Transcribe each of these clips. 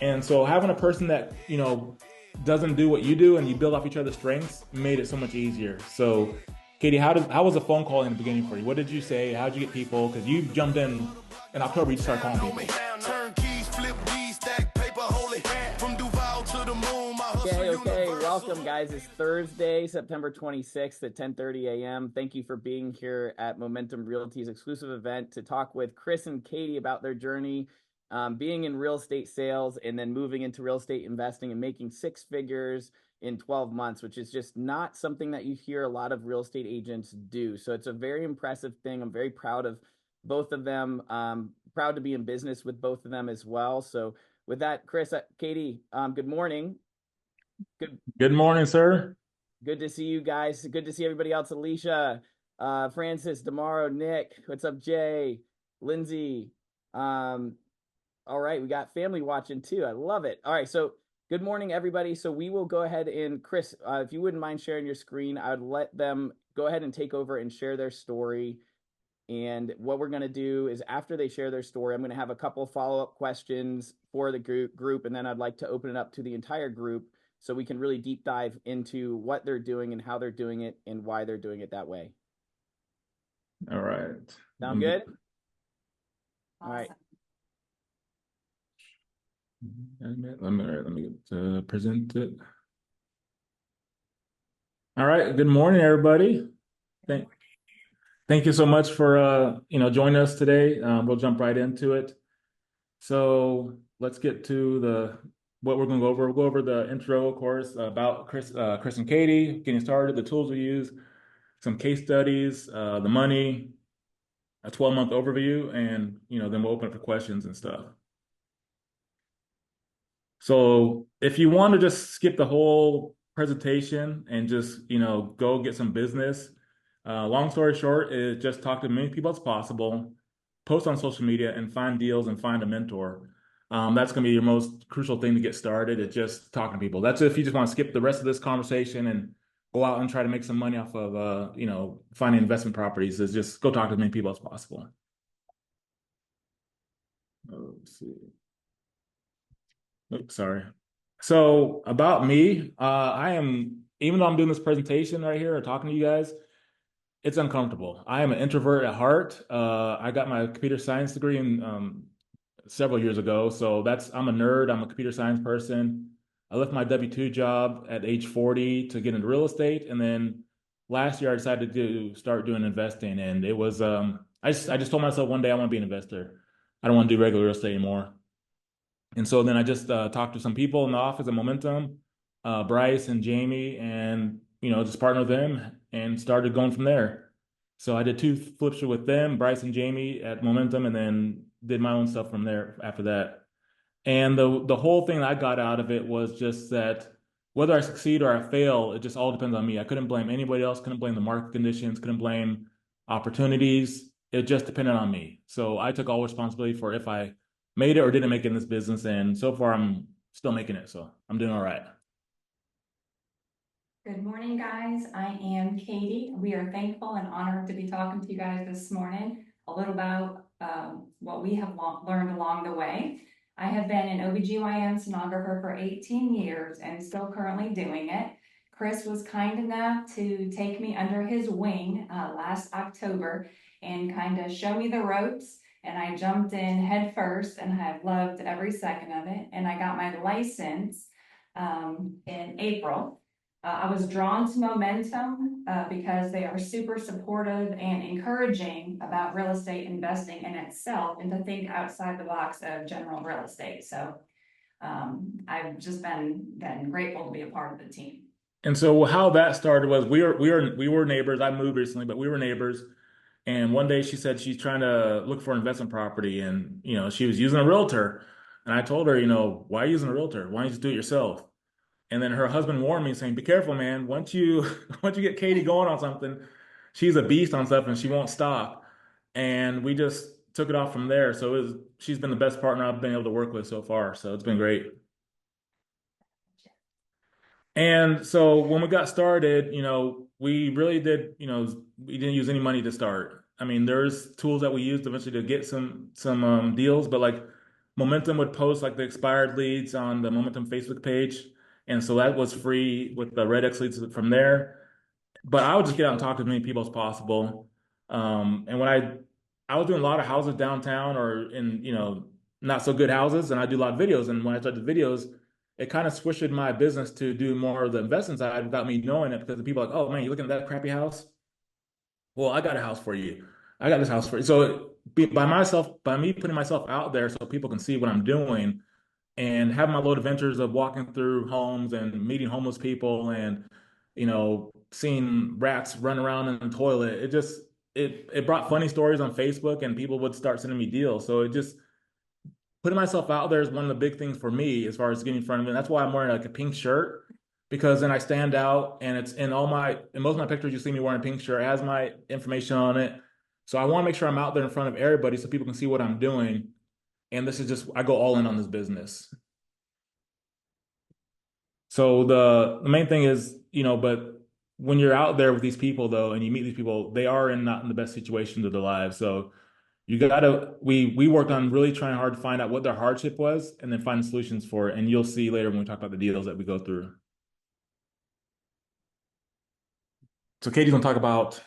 And so having a person that, doesn't do what you do and you build off each other's strengths made it so much easier. So, Kady, how was the phone call in the beginning for you? What did you say? How did you get people? Because you jumped in October, you just started calling people. Okay. Welcome, guys. It's Thursday, September 26th at 10:30 a.m. Thank you for being here at Momentum Realty's exclusive event to talk with Chris and Kady about their journey being in real estate sales and then moving into real estate investing and making six figures in 12 months, which is just not something that you hear a lot of real estate agents do. So it's a very impressive thing. I'm very proud of both of them. Proud to be in business with both of them as well. So with that, Chris, Kady, good morning. Good morning, sir. Good to see you guys. Good to see everybody else. Alicia, Francis, Demaro, Nick. What's up, Jay, Lindsay? All right, we got family watching too. I love it. All right, so good morning, everybody. So we will go ahead and Chris, if you wouldn't mind sharing your screen, I would let them go ahead and take over and share their story. And what we're going to do is after they share their story, I'm going to have a couple follow-up questions for the group, and then I'd like to open it up to the entire group so we can really deep dive into what they're doing and how they're doing it and why they're doing it that way. All right. Sound good? All right. Let me present it. All right. Good morning, everybody. Thank you so much for joining us today. We'll jump right into it. So let's get to what we're going to go over. We'll go over the intro, of course, about Chris and Kady, getting started, the tools we use, some case studies, the money, a 12-month overview, and then we'll open up for questions and stuff. So if you want to just skip the whole presentation and just go get some business, long story short is just talk to as many people as possible, post on social media, and find deals and find a mentor. That's going to be your most crucial thing to get started. It's just talking to people. That's if you just want to skip the rest of this conversation and go out and try to make some money off of finding investment properties. Is just go talk to as many people as possible. Let's see. Oops, sorry. So about me, even though I'm doing this presentation right here or talking to you guys, it's uncomfortable. I am an introvert at heart. I got my computer science degree in several years ago. So I'm a nerd. I'm a computer science person. I left my W-2 job at age 40 to get into real estate. And then last year I decided to start doing investing. And it was, I just told myself one day I want to be an investor. I don't want to do regular real estate anymore. And so then I just talked to some people in the office at Momentum, Bryce and Jamie, and just partnered with them and started going from there. So I did 2 flips with them, Bryce and Jamie at Momentum, and then did my own stuff from there after that. And the whole thing that I got out of it was just that whether I succeed or I fail, it just all depends on me. I couldn't blame anybody else, couldn't blame the market conditions, couldn't blame opportunities. It just depended on me. So I took all responsibility for if I made it or didn't make it in this business. And so far I'm still making it. So I'm doing all right. Good morning, guys. I am Kady. We are thankful and honored to be talking to you guys this morning a little about what we have learned along the way. I have been an OBGYN sonographer for 18 years and still currently doing it. Chris was kind enough to take me under his wing last October and kind of show me the ropes. And I jumped in head first and have loved every second of it. And I got my license in April. I was drawn to Momentum because they are super supportive and encouraging about real estate investing in itself and to think outside the box of general real estate. So I've just been grateful to be a part of the team. And so how that started was we were neighbors. I moved recently, but we were neighbors. And one day she said she's trying to look for investment property, and she was using a realtor. And I told her, why are you using a realtor? Why don't you just do it yourself? And then her husband warned me, saying, "Be careful, man. Once you once you get Kady going on something, she's a beast on stuff, and she won't stop." And we just took it off from there. So she's been the best partner I've been able to work with so far. So it's been great. And so when we got started, we really did, we didn't use any money to start. I mean, there's tools that we used eventually to get some deals, but like Momentum would post like the expired leads on the Momentum Facebook page. And so that was free with the Red X leads from there. But I would just get out and talk to as many people as possible. And when I was doing a lot of houses downtown or in, not so good houses, and I do a lot of videos. And when I started the videos, it kind of switched my business to do more of the investment side without me knowing it because the people are like, oh man, you looking at that crappy house? Well, I got a house for you. I got this house for you. So by me putting myself out there so people can see what I'm doing and having my little adventures of walking through homes and meeting homeless people and, seeing rats run around in the toilet, it brought funny stories on Facebook and people would start sending me deals. So it just putting myself out there is one of the big things for me as far as getting in front of me. And that's why I'm wearing like a pink shirt because then I stand out and it's in most of my pictures, you see me wearing a pink shirt. It has my information on it. So I want to make sure I'm out there in front of everybody so people can see what I'm doing. And this is just, I go all in on this business. So the main thing is, but when you're out there with these people though, and you meet these people, they are not in the best situations of their lives. So we worked on really trying hard to find out what their hardship was and then find solutions for it. And you'll see later when we talk about the deals that we go through. So Kady's gonna talk about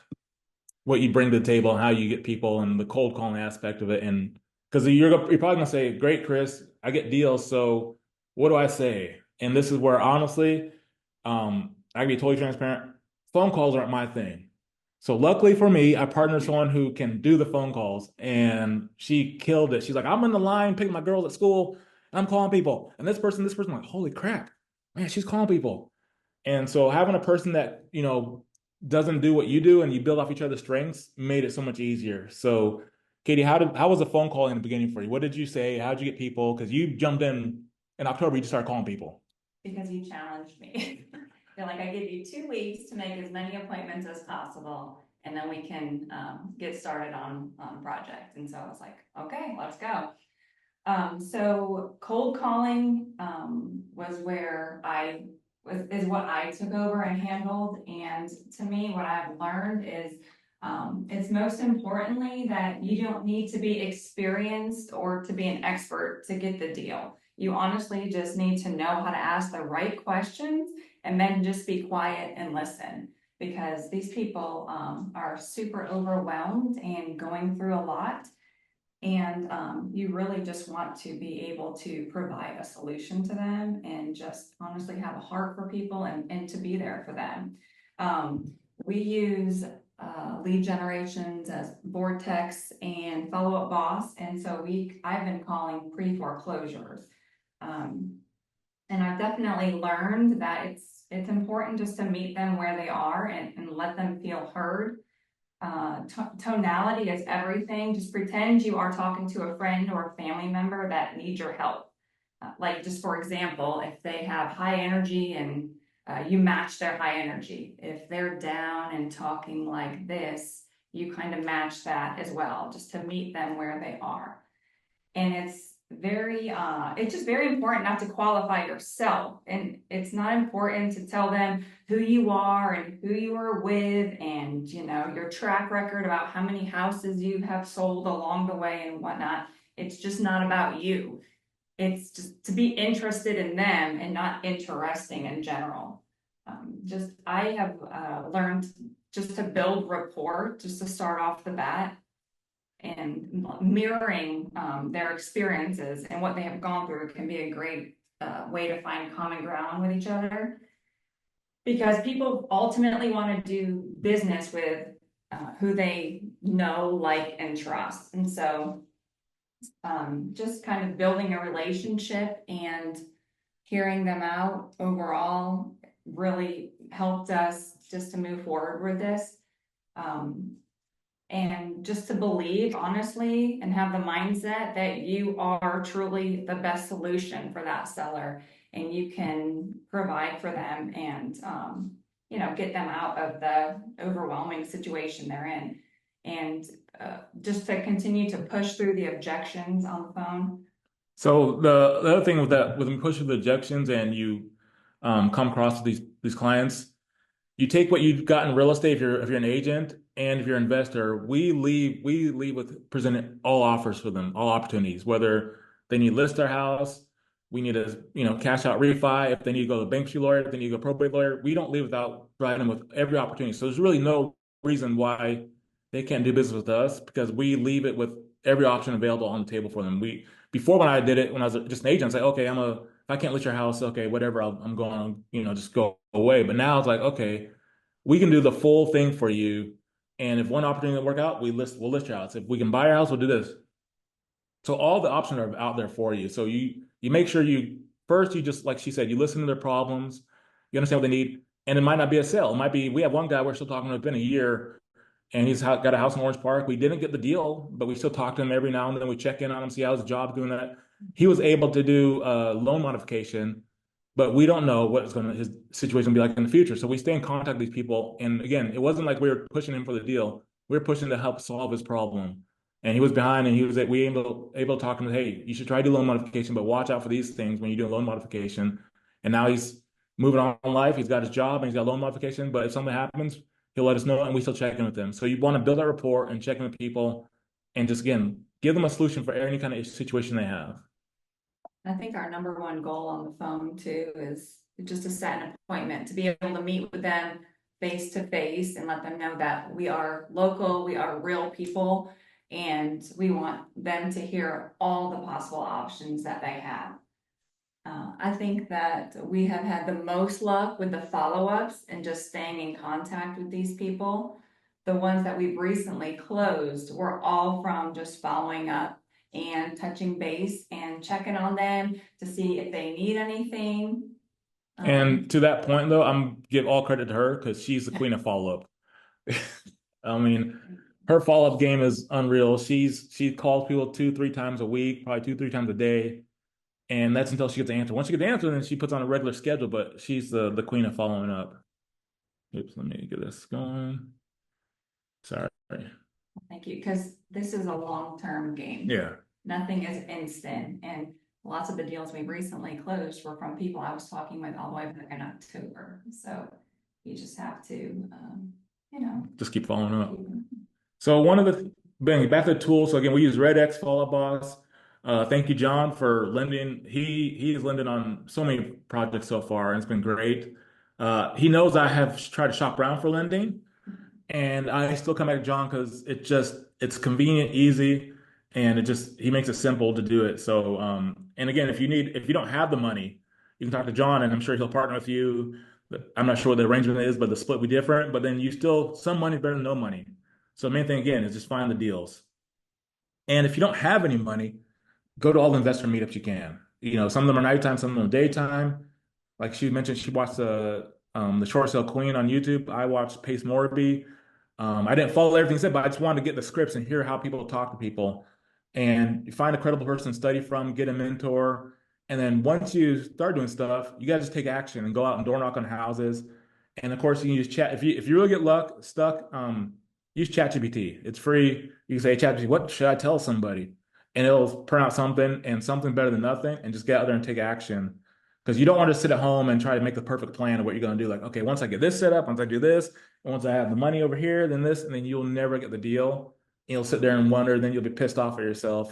what you bring to the table and how you get people and the cold calling aspect of it. And because you're probably gonna say, great, Chris, I get deals. So what do I say? And this is where honestly, I can be totally transparent. Phone calls aren't my thing. So luckily for me, I partnered someone who can do the phone calls and she killed it. She's like, I'm in the line picking my girls at school and I'm calling people. And this person, like, holy crap, man, she's calling people. And so having a person that, doesn't do what you do and you build off each other's strengths made it so much easier. So Kady, how was the phone call in the beginning for you? What did you say? How did you get people? Because you jumped in October, you just started calling people. Because you challenged me. You're like, I give you 2 weeks to make as many appointments as possible, and then we can get started on project. And so I was like, okay, let's go. So cold calling was where is what I took over and handled. And to me, what I've learned is it's most importantly that you don't need to be experienced or to be an expert to get the deal. You honestly just need to know how to ask the right questions and then just be quiet and listen, because these people are super overwhelmed and going through a lot. And you really just want to be able to provide a solution to them and just honestly have a heart for people and to be there for them. We use lead generations as Vortex and Follow Up Boss. And so I've been calling pre-foreclosures. And I've definitely learned that it's important just to meet them where they are and let them feel heard. Tonality is everything. Just pretend you are talking to a friend or a family member that needs your help. Like just for example, if they have high energy and you match their high energy. If they're down and talking like this, you kind of match that as well, just to meet them where they are. And it's just very important not to qualify yourself. And it's not important to tell them who you are and who you are with and, your track record about how many houses you have sold along the way and whatnot. It's just not about you. It's just to be interested in them and not interesting in general. I have learned just to build rapport, just to start off the bat, and mirroring their experiences and what they have gone through can be a great way to find common ground with each other, because people ultimately want to do business with who they know, like, and trust. And so just kind of building a relationship and hearing them out overall really helped us just to move forward with this. And just to believe honestly and have the mindset that you are truly the best solution for that seller and you can provide for them and get them out of the overwhelming situation they're in. And just to continue to push through the objections on the phone. So the other thing with that, when you push through the objections and you come across these clients, you take what you've got in real estate if you're an agent and if you're an investor, we leave with presenting all offers for them, all opportunities, whether they need to list their house. We need to, cash out refi. If they need to go to a bankruptcy lawyer, if they need to go to a probate lawyer, we don't leave without providing them with every opportunity. So there's really no reason why they can't do business with us because we leave it with every option available on the table for them. Before when I did it, when I was just an agent, I say, okay, if I can't list your house, okay, whatever, I'm going, just go away. But now it's like, okay, we can do the full thing for you. And if one opportunity doesn't work out, we'll list your house. If we can buy your house, we'll do this. So all the options are out there for you. So you make sure you just like she said, you listen to their problems, you understand what they need, and it might not be a sale. It might be we have one guy we're still talking to, it's been a year, and he's got a house in Orange Park. We didn't get the deal, but we still talk to him every now and then. We check in on him, see how his job doing that. He was able to do a loan modification, but we don't know what his situation will be like in the future. So we stay in contact with these people. And again, it wasn't like we were pushing him for the deal. We were pushing to help solve his problem. And he was behind, and we able to talk to him. Hey, you should try to do loan modification, but watch out for these things when you do a loan modification. And now he's moving on in life. He's got his job and he's got a loan modification. But if something happens, he'll let us know, and we still check in with them. So you want to build that rapport and check in with people, and just again give them a solution for any kind of situation they have. I think our number one goal on the phone too is just to set an appointment, to be able to meet with them face to face and let them know that we are local, we are real people, and we want them to hear all the possible options that they have. I think that we have had the most luck with the follow-ups and just staying in contact with these people. The ones that we've recently closed were all from just following up and touching base and checking on them to see if they need anything. And to that point, though, I'm give all credit to her because she's the queen of follow-up. I mean, her follow-up game is unreal. She calls people 2-3 times a week, probably 2-3 times a day, and that's until she gets the answer. Once she gets the answer, then she puts on a regular schedule. But she's the queen of following up. Oops, let me get this going. Sorry. Thank you, because this is a long-term game. Yeah. Nothing is instant, and lots of the deals we recently closed were from people I was talking with all the way back in October. So you just have to, just keep following up. So one of the back to the tools. So again, we use RedX Follow Boss. Thank you, John, for lending. He's lended on so many projects so far, and it's been great. He knows I have tried to shop around for lending, and I still come back to John because it's convenient, easy, and he makes it simple to do it. So and again, if you don't have the money, you can talk to John, and I'm sure he'll partner with you. I'm not sure what the arrangement is, but the split will be different. But then some money is better than no money. So the main thing again is just find the deals. And if you don't have any money, go to all the investor meetups you can. Some of them are nighttime, some of them are daytime. Like she mentioned, she watched the Short Sale Queen on YouTube. I watched Pace Morby. I didn't follow everything he said, but I just wanted to get the scripts and hear how people talk to people. And you find a credible person to study from, get a mentor. And then once you start doing stuff, you gotta just take action and go out and door knock on houses. And of course, you can use chat. If you really get stuck, use ChatGPT. It's free. You can say, ChatGPT, what should I tell somebody? And it'll print out something and something better than nothing, and just get out there and take action. Because you don't want to sit at home and try to make the perfect plan of what you're going to do. Like, okay, once I get this set up, once I do this, and once I have the money over here, then this, and then you'll never get the deal. You'll sit there and wonder, then you'll be pissed off at yourself,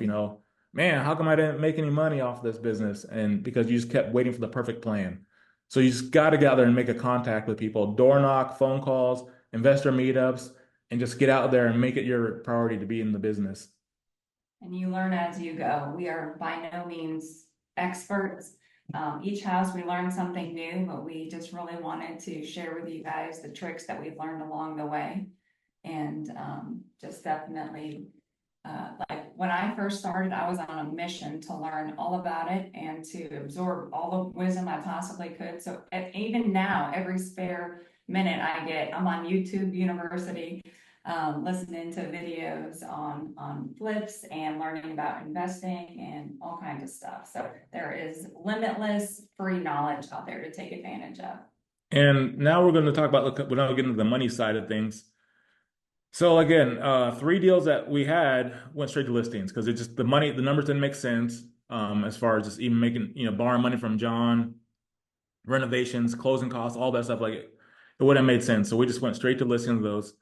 man, how come I didn't make any money off this business? And because you just kept waiting for the perfect plan. So you just got to get out there and make a contact with people, door knock, phone calls, investor meetups, and just get out there and make it your priority to be in the business. And you learn as you go. We are by no means experts. Each house we learn something new, but we just really wanted to share with you guys the tricks that we've learned along the way. And just definitely, like when I first started, I was on a mission to learn all about it and to absorb all the wisdom I possibly could. So even now, every spare minute I get, I'm on YouTube University, listening to videos on flips and learning about investing and all kinds of stuff. So there is limitless free knowledge out there to take advantage of. And now we're going to talk about, we're now getting to the money side of things. So again, 3 deals that we had went straight to listings because the numbers didn't make sense as far as just even making, borrowing money from John, renovations, closing costs, all that stuff. Like it wouldn't have made sense. So we just went straight to listings of those.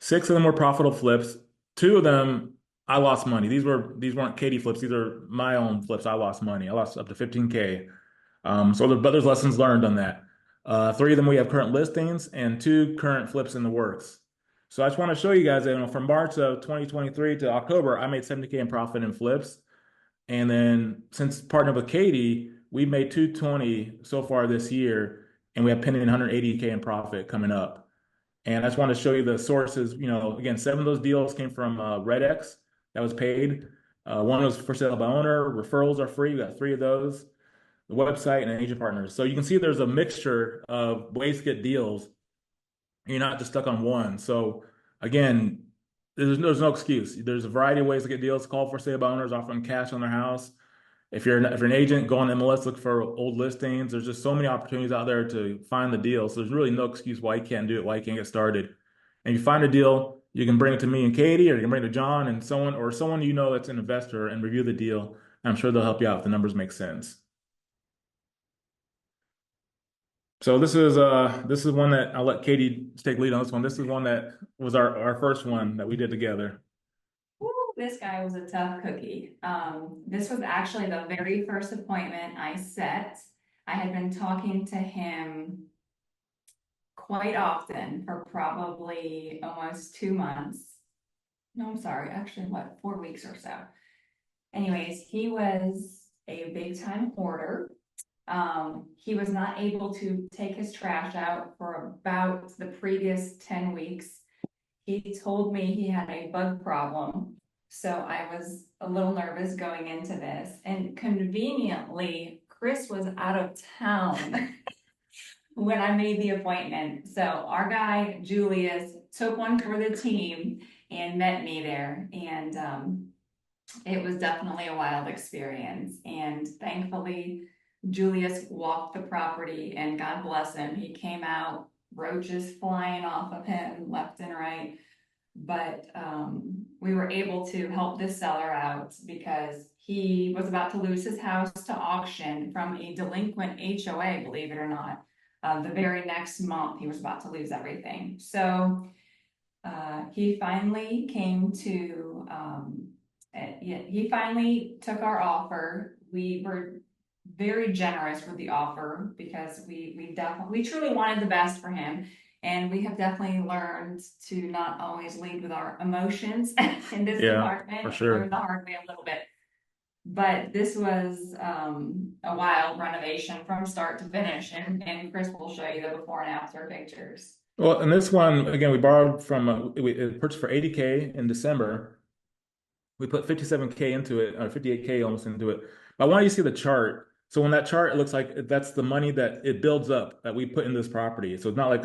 6 of them were profitable flips. 2 of them I lost money. These weren't Kady flips. These are my own flips. I lost money. I lost up to 15K. But there's lessons learned on that. Three of them we have current listings and two current flips in the works. So I just want to show you guys that, from March of 2023 to October, I made 70K in profit in flips. And then since partnered with Kady, we made 220 so far this year, and we have pending 180K in profit coming up. And I just want to show you the sources. Again, seven of those deals came from RedX that was paid. One was for sale by owner. Referrals are free. We got three of those. The website and agent partners. So you can see there's a mixture of ways to get deals. You're not just stuck on one. So again, there's no excuse. There's a variety of ways to get deals. Call for sale by owners, offering cash on their house. If you're an agent, go on MLS, look for old listings. There's just so many opportunities out there to find the deal. So there's really no excuse why you can't do it, why you can't get started. And you find a deal, you can bring it to me and Kady, or you can bring it to John and someone that's an investor, and review the deal. I'm sure they'll help you out if the numbers make sense. So this is one that I'll let Kady take lead on this one. This is one that was our first one that we did together. Woo, this guy was a tough cookie. This was actually the very first appointment I set. I had been talking to him quite often for probably almost 2 months. No, I'm sorry, actually, 4 weeks or so. Anyways, he was a big time hoarder. He was not able to take his trash out for about the previous 10 weeks. He told me he had a bug problem. So I was a little nervous going into this, and conveniently, Chris was out of town when I made the appointment. So our guy, Julius, took one for the team and met me there. And it was definitely a wild experience. And thankfully, Julius walked the property, and God bless him, he came out, roaches flying off of him left and right. But we were able to help this seller out because he was about to lose his house to auction from a delinquent HOA, believe it or not. The very next month, he was about to lose everything. So he finally came to, he finally took our offer. We were very generous with the offer because we truly wanted the best for him. And we have definitely learned to not always lead with our emotions in this department. For sure. Learned the hard way a little bit. But this was a wild renovation from start to finish. And Chris will show you the before and after pictures. Well, and this one, again, we borrowed from, we purchased for 80K in December. We put 57K into it, or 58K almost into it. But I want you to see the chart. So when that chart, it looks like that's the money that it builds up that we put in this property. So it's not like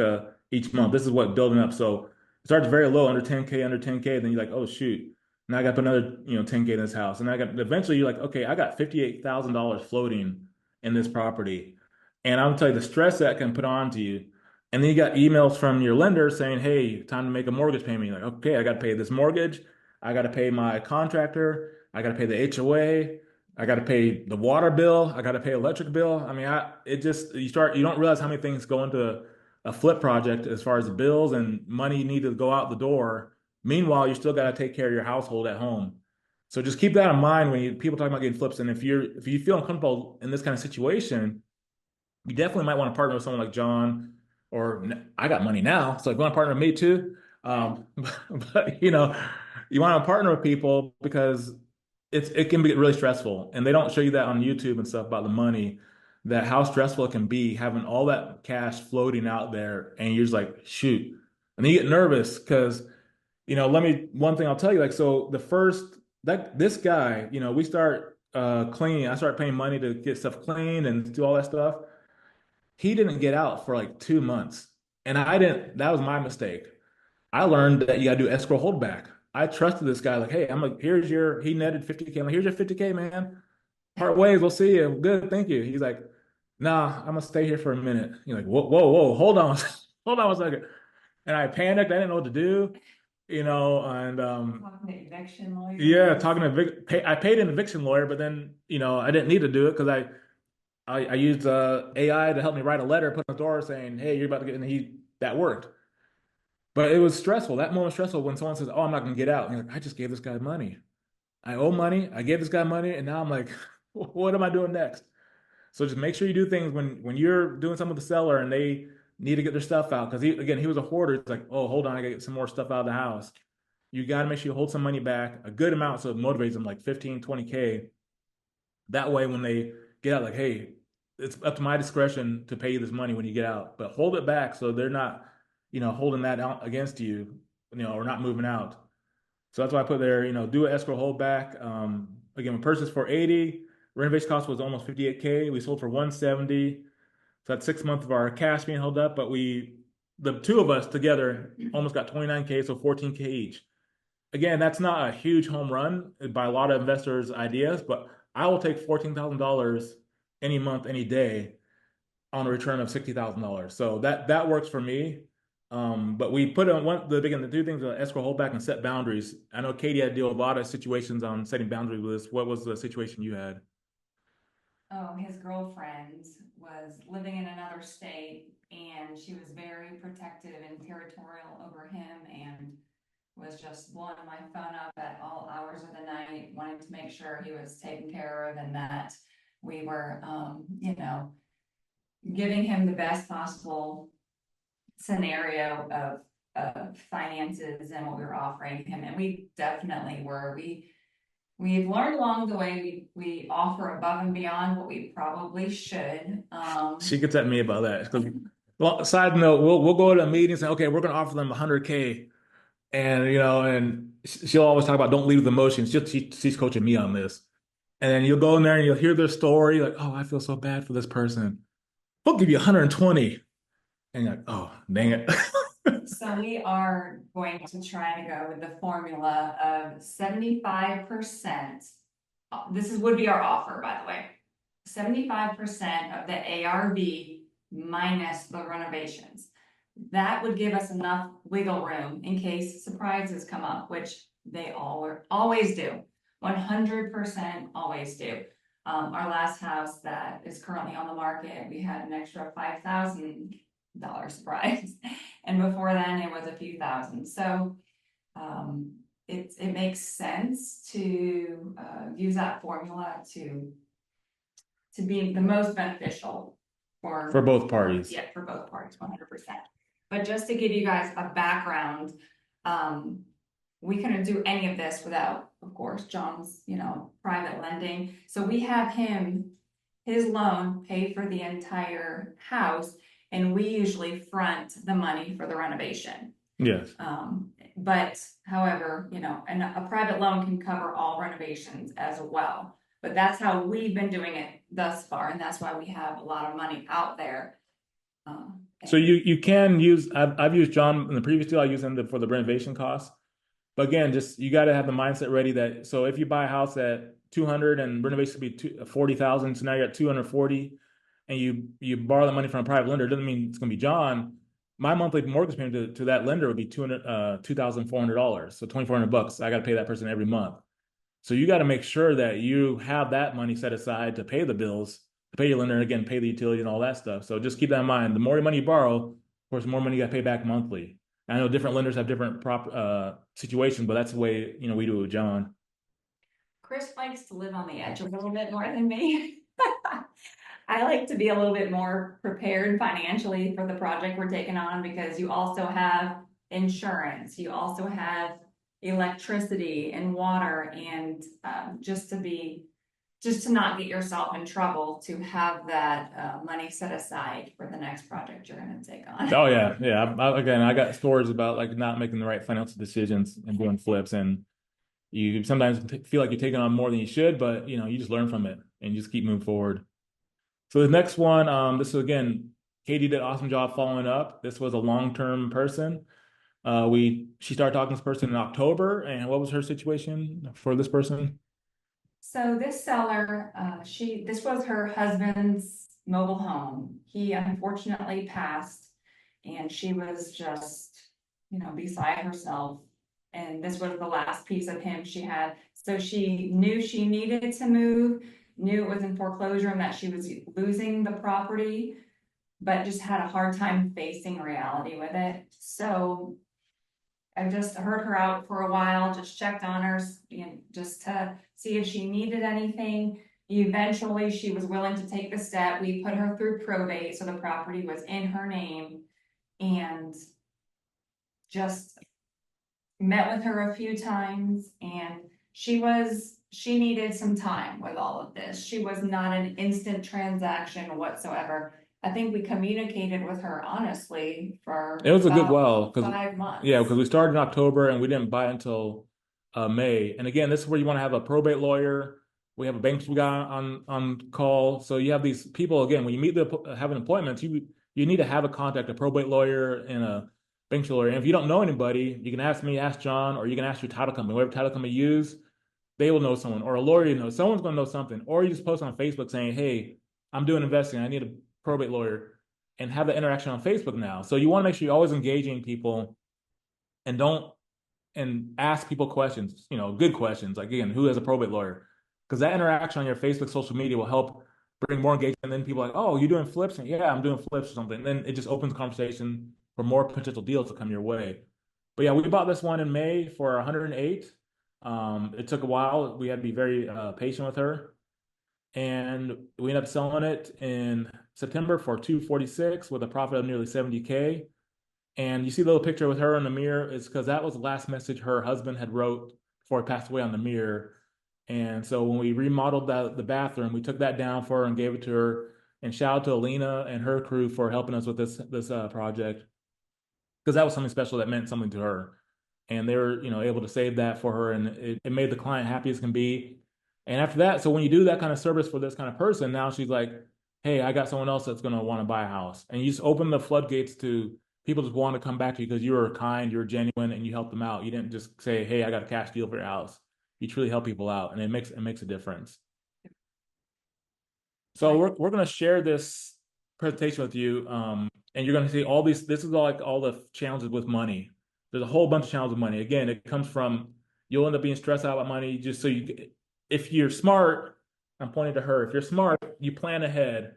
each month. This is what building up. So it starts very low, under 10K. Then you're like, oh shoot, now I got to put another 10K in this house, and eventually you're like, okay, I got $58,000 floating in this property, and I'll tell you the stress that can put on to you. And then you got emails from your lender saying, hey, time to make a mortgage payment. You're like, okay, I got to pay this mortgage. I got to pay my contractor. I got to pay the HOA. I got to pay the water bill. I got to pay electric bill. I mean, you don't realize how many things go into a flip project as far as the bills and money you need to go out the door. Meanwhile, you still got to take care of your household at home. So just keep that in mind when people talk about getting flips. And if you feel uncomfortable in this kind of situation, you definitely might want to partner with someone like John, or I got money now, so if you want to partner with me too. But you want to partner with people because it can be really stressful, and they don't show you that on YouTube and stuff about the money, that how stressful it can be having all that cash floating out there, and you're just like, shoot, and then you get nervous because one thing I'll tell you, like, so this guy, we start cleaning. I start paying money to get stuff cleaned and do all that stuff. He didn't get out for like 2 months, and I didn't. That was my mistake. I learned that you got to do escrow holdback. I trusted this guy. Like, hey, I'm like, he netted 50K. I'm like, here's your 50K, man. Part ways. We'll see you. Good. Thank you. He's like, nah, I'm gonna stay here for a minute. You're like, whoa, hold on. Hold on a second. And I panicked. I didn't know what to do, and Talking to eviction lawyer. yeah, I paid an eviction lawyer, but then, I didn't need to do it because I used AI to help me write a letter, put on the door saying, hey, you're about to get, and that worked. But it was stressful. That moment was stressful when someone says, oh, I'm not going to get out. And you're like, I just gave this guy money. I owe money. I gave this guy money, and now I'm like, what am I doing next? So just make sure you do things when you're doing something with the seller and they need to get their stuff out. Because he was a hoarder. It's like, oh, hold on, I gotta get some more stuff out of the house. You got to make sure you hold some money back, a good amount, so it motivates them, like 15, 20K. That way, when they get out, like, hey, it's up to my discretion to pay you this money when you get out, but hold it back so they're not, holding that out against you, or not moving out. So that's why I put there, do an escrow holdback. Again, we purchased for 80, renovation cost was almost 58K. We sold for 170. So that's 6 months of our cash being held up, but the two of us together almost got 29K, so 14K each. Again, that's not a huge home run by a lot of investors' ideas, but I will take $14,000 any month, any day on a return of $60,000. So that works for me. But we put on the two things: escrow holdback and set boundaries. I know Kady had to deal with a lot of situations on setting boundaries with this. What was the situation you had? Oh, his girlfriend was living in another state and she was very protective and territorial over him and was just blowing my phone up at all hours of the night, wanting to make sure he was taken care of and that we were, giving him the best possible scenario of finances and what we were offering him. And we definitely were. We've learned along the way we offer above and beyond what we probably should. She gets at me about that. 'Cause, well, side note, we'll go to a meeting and say, okay, we're going to offer them 100K, and she'll always talk about don't leave with emotions. She's coaching me on this, and then you'll go in there and you'll hear their story, like, oh, I feel so bad for this person. We'll give you 120, and you're like, oh, dang it. So we are going to try to go with the formula of 75%. Would be our offer, by the way. 75% of the ARV minus the renovations. That would give us enough wiggle room in case surprises come up, which they always do. 100% always do. Our last house that is currently on the market, we had an extra $5,000 surprise. And before then it was a few thousand. So it makes sense to use that formula to be the most beneficial For both parties. Yeah, for both parties, 100%. But just to give you guys a background, we couldn't do any of this without, of course, John's, private lending. So we have his loan pay for the entire house, and we usually front the money for the renovation. Yes. But however, and a private loan can cover all renovations as well. But that's how we've been doing it thus far, and that's why we have a lot of money out there. So you can use, I've used John in the previous deal, I used him for the renovation costs. But again, just you got to have the mindset ready that, so if you buy a house at 200 and renovation will be 40,000, so now you're at 240, and you borrow the money from a private lender, it doesn't mean it's going to be John. My monthly mortgage payment to that lender would be $2,400, so $2,400. I got to pay that person every month. So you got to make sure that you have that money set aside to pay the bills, to pay your lender, and again, pay the utility and all that stuff. So just keep that in mind. The more money you borrow, of course, the more money you got to pay back monthly. I know different lenders have different situations, but that's the way, we do it with John. Chris likes to live on the edge a little bit more than me. I like to be a little bit more prepared financially for the project we're taking on, because you also have insurance, you also have electricity and water, and just to not get yourself in trouble, to have that money set aside for the next project you're going to take on. Oh yeah, yeah. Again, I got stories about like not making the right financial decisions and doing flips, and you sometimes feel like you're taking on more than you should, but you just learn from it and you just keep moving forward. So the next one, this is again, Kady did an awesome job following up. This was a long-term person. She started talking to this person in October, and what was her situation for this person? So this seller, this was her husband's mobile home. He unfortunately passed, and she was just, beside herself. And this was the last piece of him she had. So she knew she needed to move, knew it was in foreclosure and that she was losing the property, but just had a hard time facing reality with it. So I just heard her out for a while, just checked on her, just to see if she needed anything. Eventually, she was willing to take the step. We put her through probate, so the property was in her name, and just met with her a few times, and she needed some time with all of this. She was not an instant transaction whatsoever. I think we communicated with her honestly for It was a good about because 5 months. yeah, because we started in October and we didn't buy until May. And again, this is where you want to have a probate lawyer. We have a banks guy on call. So you have these people again. When you meet have an appointment, you need to have a contact, a probate lawyer and a banks lawyer. And if you don't know anybody, you can ask me, ask John, or you can ask your title company. Whatever title company you use, they will know someone, or a lawyer you know. Someone's going to know something, or you just post on Facebook saying, "Hey, I'm doing investing. I need a probate lawyer," and have that interaction on Facebook now. So you want to make sure you're always engaging people and don't and ask people questions, good questions. Like again, who has a probate lawyer? Because that interaction on your Facebook, social media will help bring more engagement. And then people are like, oh, you're doing flips? And yeah, I'm doing flips or something. And then it just opens conversation for more potential deals to come your way. But yeah, we bought this one in May for 108. It took a while. We had to be very patient with her. And we ended up selling it in September for 246 with a profit of nearly 70K. And you see the little picture with her in the mirror is because that was the last message her husband had wrote before he passed away on the mirror. And so when we remodeled the bathroom, we took that down for her and gave it to her. And shout out to Alina and her crew for helping us with this project because that was something special that meant something to her. And they were, able to save that for her, and it made the client happy as can be. And after that, so when you do that kind of service for this kind of person, now she's like, hey, I got someone else that's going to want to buy a house. And you just open the floodgates to people just want to come back to you because you were kind, you're genuine, and you helped them out. You didn't just say, hey, I got a cash deal for your house. You truly help people out, and it makes a difference. So we're going to share this presentation with you, and you're going to see all these. This is like all the challenges with money. There's a whole bunch of challenges with money. Again, it comes from you'll end up being stressed out about money just so if you're smart, I'm pointing to her. If you're smart, you plan ahead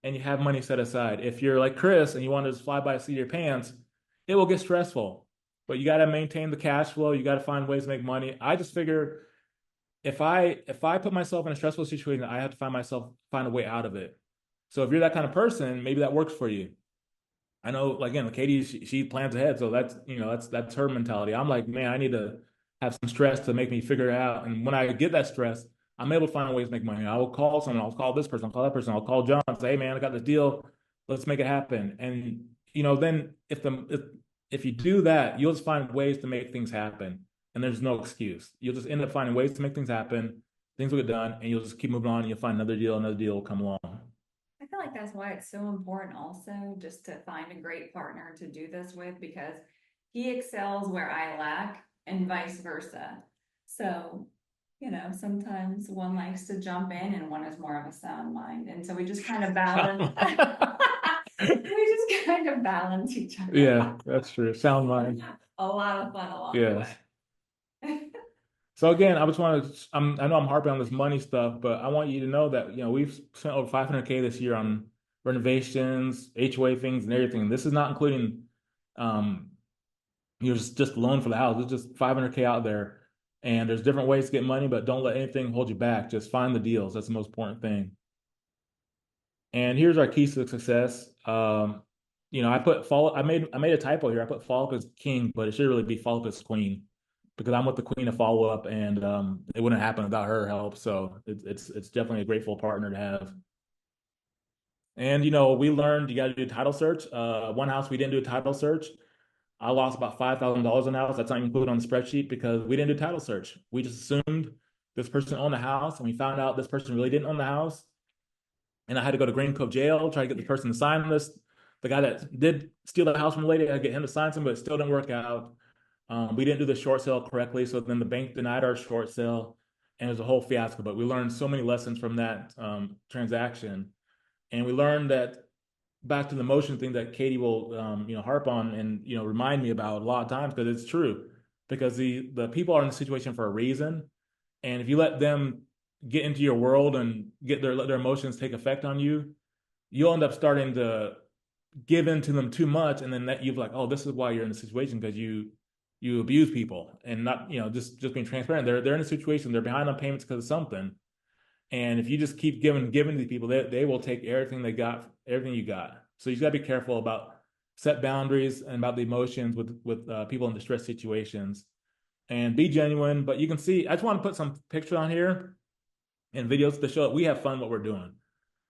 and you have money set aside. If you're like Chris and you want to just fly by the seat of your pants, it will get stressful. But you got to maintain the cash flow. You got to find ways to make money. I just figure if I put myself in a stressful situation, I have to find a way out of it. So if you're that kind of person, maybe that works for you. I know, like again, Kady, she plans ahead, so that's her mentality. I'm like, man, I need to have some stress to make me figure it out. And when I get that stress, I'm able to find ways to make money. I will call someone, I'll call this person, I'll call that person, I'll call John, say, hey man, I got this deal, let's make it happen. And then if you do that, you'll just find ways to make things happen. And there's no excuse. You'll just end up finding ways to make things happen. Things will get done, and you'll just keep moving on. And you'll find another deal will come along. I feel like that's why it's so important also just to find a great partner to do this with, because he excels where I lack and vice versa. So, sometimes one likes to jump in and one is more of a sound mind. And so we just kind of balance. We just kind of balance each other. Yeah, that's true. Sound mind. A lot of fun along the way. So again, I just want to, I know I'm harping on this money stuff, but I want you to know that, we've spent over 500K this year on renovations, HOA things and everything. This is not including, just loan for the house. It's just 500K out there. And there's different ways to get money, but don't let anything hold you back. Just find the deals. That's the most important thing. And here's our keys to success. I made a typo here. I put follow up as king, but it should really be follow up as queen because I'm with the queen of follow up, and it wouldn't happen without her help. So it's definitely a grateful partner to have. And we learned you got to do a title search. One house we didn't do a title search. I lost about $5,000 on the house. That's not included on the spreadsheet because we didn't do title search. We just assumed this person owned the house, and we found out this person really didn't own the house. And I had to go to Green Cove Jail, try to get the person to sign this. The guy that did steal the house from the lady, I had to get him to sign something, but it still didn't work out. We didn't do the short sale correctly, so then the bank denied our short sale, and it was a whole fiasco. But we learned so many lessons from that transaction, and we learned that back to the motion thing that Kady will harp on and remind me about a lot of times because it's true. Because the people are in the situation for a reason, and if you let them get into your world and let their emotions take effect on you, you'll end up starting to give in to them too much, and then that you're like, oh, this is why you're in the situation because you you abuse people and not, just being transparent. They're in a situation, they're behind on payments because of something. And if you just keep giving to people, they will take everything they got, everything you got. So you got to be careful about set boundaries and about the emotions with people in distress situations, and be genuine. But you can see, I just want to put some pictures on here and videos to show that we have fun what we're doing.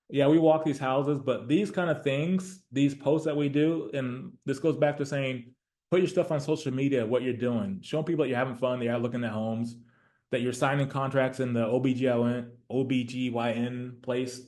Yeah, we walk these houses, but these kind of things, these posts that we do, and this goes back to saying, put your stuff on social media, what you're doing. Show people that you're having fun, that you're looking at homes, that you're signing contracts in the OBGYN place.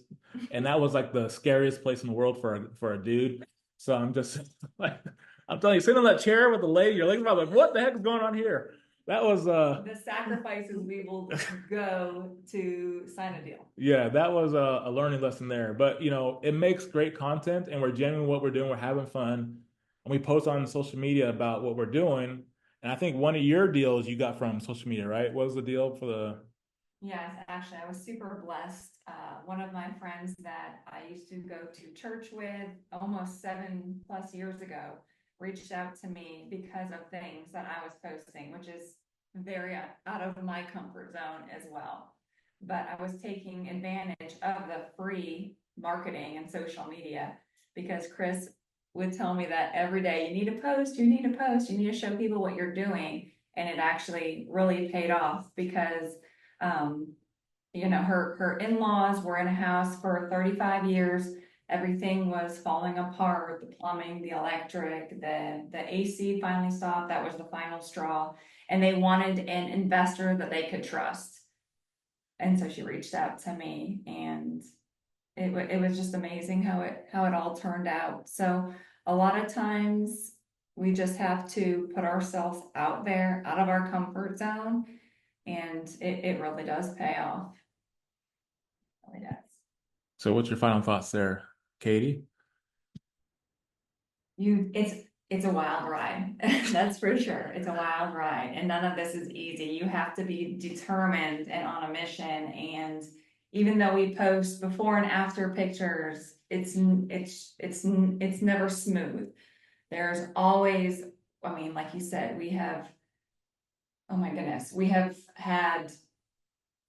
And that was like the scariest place in the world for a dude. So I'm just like, I'm telling you, sitting on that chair with the leg, your legs are like, what the heck is going on here? That was The sacrifices we will go to sign a deal. yeah, that was a learning lesson there. But it makes great content, and we're genuine what we're doing. We're having fun, and we post on social media about what we're doing. And I think one of your deals you got from social media, right? What was the deal for the? Yes, actually, I was super blessed. One of my friends that I used to go to church with almost 7+ years ago reached out to me because of things that I was posting, which is very out of my comfort zone as well. But I was taking advantage of the free marketing and social media because Chris would tell me that every day, you need to post, you need to post, you need to show people what you're doing. And it actually really paid off because um, her in-laws were in a house for 35 years. Everything was falling apart, the plumbing, the electric, the AC finally stopped. That was the final straw. And they wanted an investor that they could trust. And so she reached out to me, and it was just amazing how it all turned out. So a lot of times we just have to put ourselves out there, out of our comfort zone, and it really does pay off. It really does. So what's your final thoughts there, Kady? It's a wild ride. That's for sure. It's a wild ride, and none of this is easy. You have to be determined and on a mission. And even though we post before and after pictures, it's never smooth. There's always, I mean, like you said, we have, oh my goodness, we've had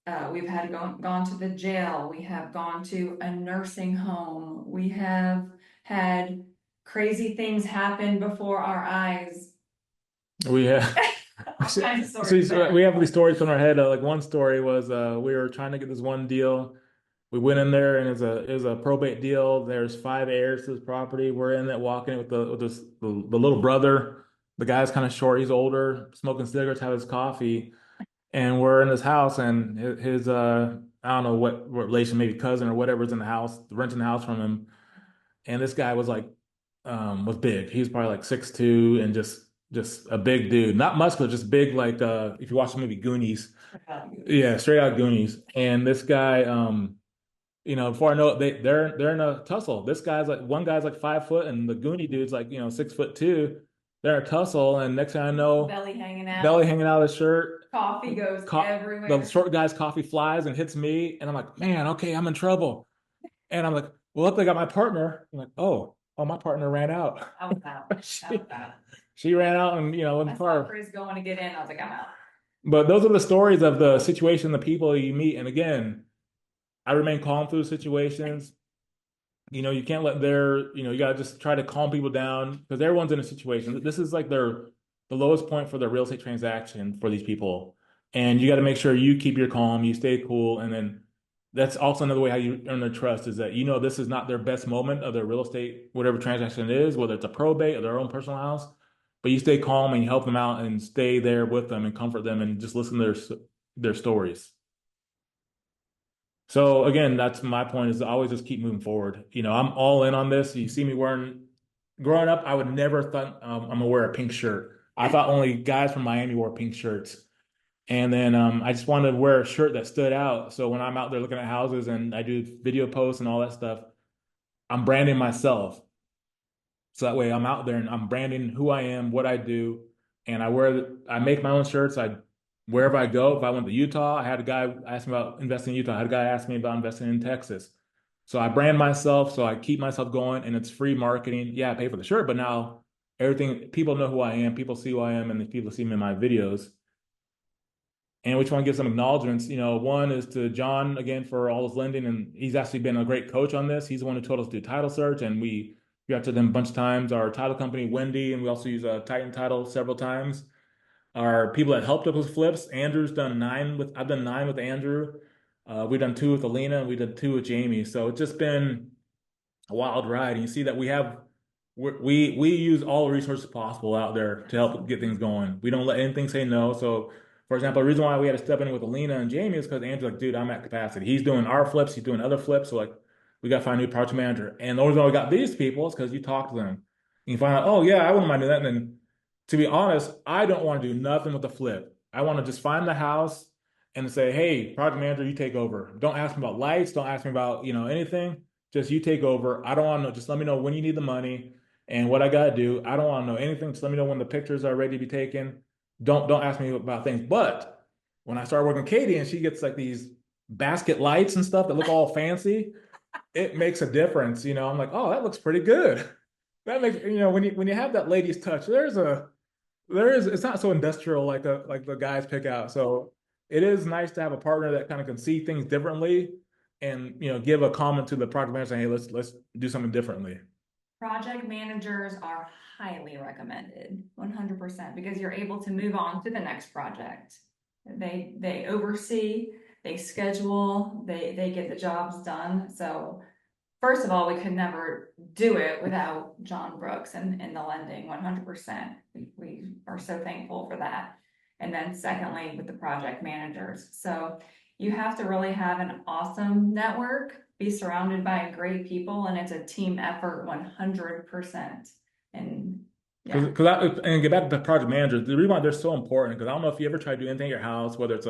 gone to the jail. We have gone to a nursing home. We have had crazy things happen before our eyes. We have All kinds of stories there. we have these stories in our head. Like one story was we were trying to get this one deal. We went in there, and it was a probate deal. There's 5 heirs to this property. We're in there walking with the little brother. The guy's kind of short. He's older, smoking cigarettes, have his coffee, and we're in this house, and his I don't know what relation, maybe cousin or whatever's in the house, renting the house from him. And this guy was like was big. He was probably like 6'2" and just a big dude. Not muscular, just big, like if you watch the movie Goonies. Yeah, straight out Goonies. And this guy, before I know it, they're in a tussle. This guy's like, one guy's like 5 foot, and the Goonie dude's like 6'2". They're in a tussle, and next thing I know, Belly hanging out of his shirt. Coffee goes everywhere. The short guy's coffee flies and hits me, and I'm like, man, okay, I'm in trouble. And I'm like, well, if they got my partner, I'm like, oh, my partner ran out. I was out. She ran out, and in the I car. saw Chris going to get in. I was like, I'm out. But those are the stories of the situation, the people you meet. And again, I remain calm through situations. You can't let you got to just try to calm people down because everyone's in a situation. This is like the lowest point for the real estate transaction for these people. And you got to make sure you keep your calm, you stay cool. And then that's also another way how you earn their trust is that, this is not their best moment of their real estate, whatever transaction it is, whether it's a probate or their own personal house, but you stay calm and you help them out and stay there with them and comfort them and just listen to their stories. So again, that's my point is to always just keep moving forward. I'm all in on this. You see me growing up, I would never thought I'm gonna wear a pink shirt. I thought only guys from Miami wore pink shirts. And then I just wanted to wear a shirt that stood out. So when I'm out there looking at houses and I do video posts and all that stuff, I'm branding myself. So that way I'm out there and I'm branding who I am, what I do. And I make my own shirts. Wherever I go, if I went to Utah, I had a guy ask me about investing in Utah. I had a guy ask me about investing in Texas. So I brand myself, so I keep myself going, and it's free marketing. Yeah, I pay for the shirt, but now everything, people know who I am, people see who I am, and the people see me in my videos. And we just want to give some acknowledgments. One is to John again for all his lending, and he's actually been a great coach on this. He's the one who told us to do title search, and we got to them a bunch of times. Our title company, Wendy, and we also use a Titan Title several times. Our people that helped us with flips, Andrew's done 9 with, I've done 9 with Andrew. We've done 2 with Alina, and we did 2 with Jamie. So it's just been a wild ride. And you see that we use all the resources possible out there to help get things going. We don't let anything say no. So, for example, the reason why we had to step in with Alina and Jamie is because Andrew's like, dude, I'm at capacity. He's doing our flips, he's doing other flips. So like, we got to find a new project manager. And the reason why we got these people is because you talk to them. And you find out, oh yeah, I wouldn't mind doing that. And then, to be honest, I don't want to do nothing with the flip. I want to just find the house and say, hey, project manager, you take over. Don't ask me about lights. Don't ask me about, anything. Just you take over. I don't want to know. Just let me know when you need the money and what I got to do. I don't want to know anything. Just let me know when the pictures are ready to be taken. Don't ask me about things. But when I started working with Kady and she gets like these basket lights and stuff that look all fancy, it makes a difference. I'm like, oh, that looks pretty good. That makes, when you have that lady's touch, it's not so industrial like the guys pick out. So it is nice to have a partner that kind of can see things differently and give a comment to the project manager saying, hey, let's do something differently. Project managers are highly recommended, 100%, because you're able to move on to the next project. They oversee, they schedule, they get the jobs done. So first of all, we could never do it without John Brooks and the lending, 100%. We are so thankful for that. And then secondly, with the project managers. So you have to really have an awesome network, be surrounded by great people, and it's a team effort 100%. And yeah. And get back to the project managers, the reason why they're so important, because I don't know if you ever try to do anything at your house, whether it's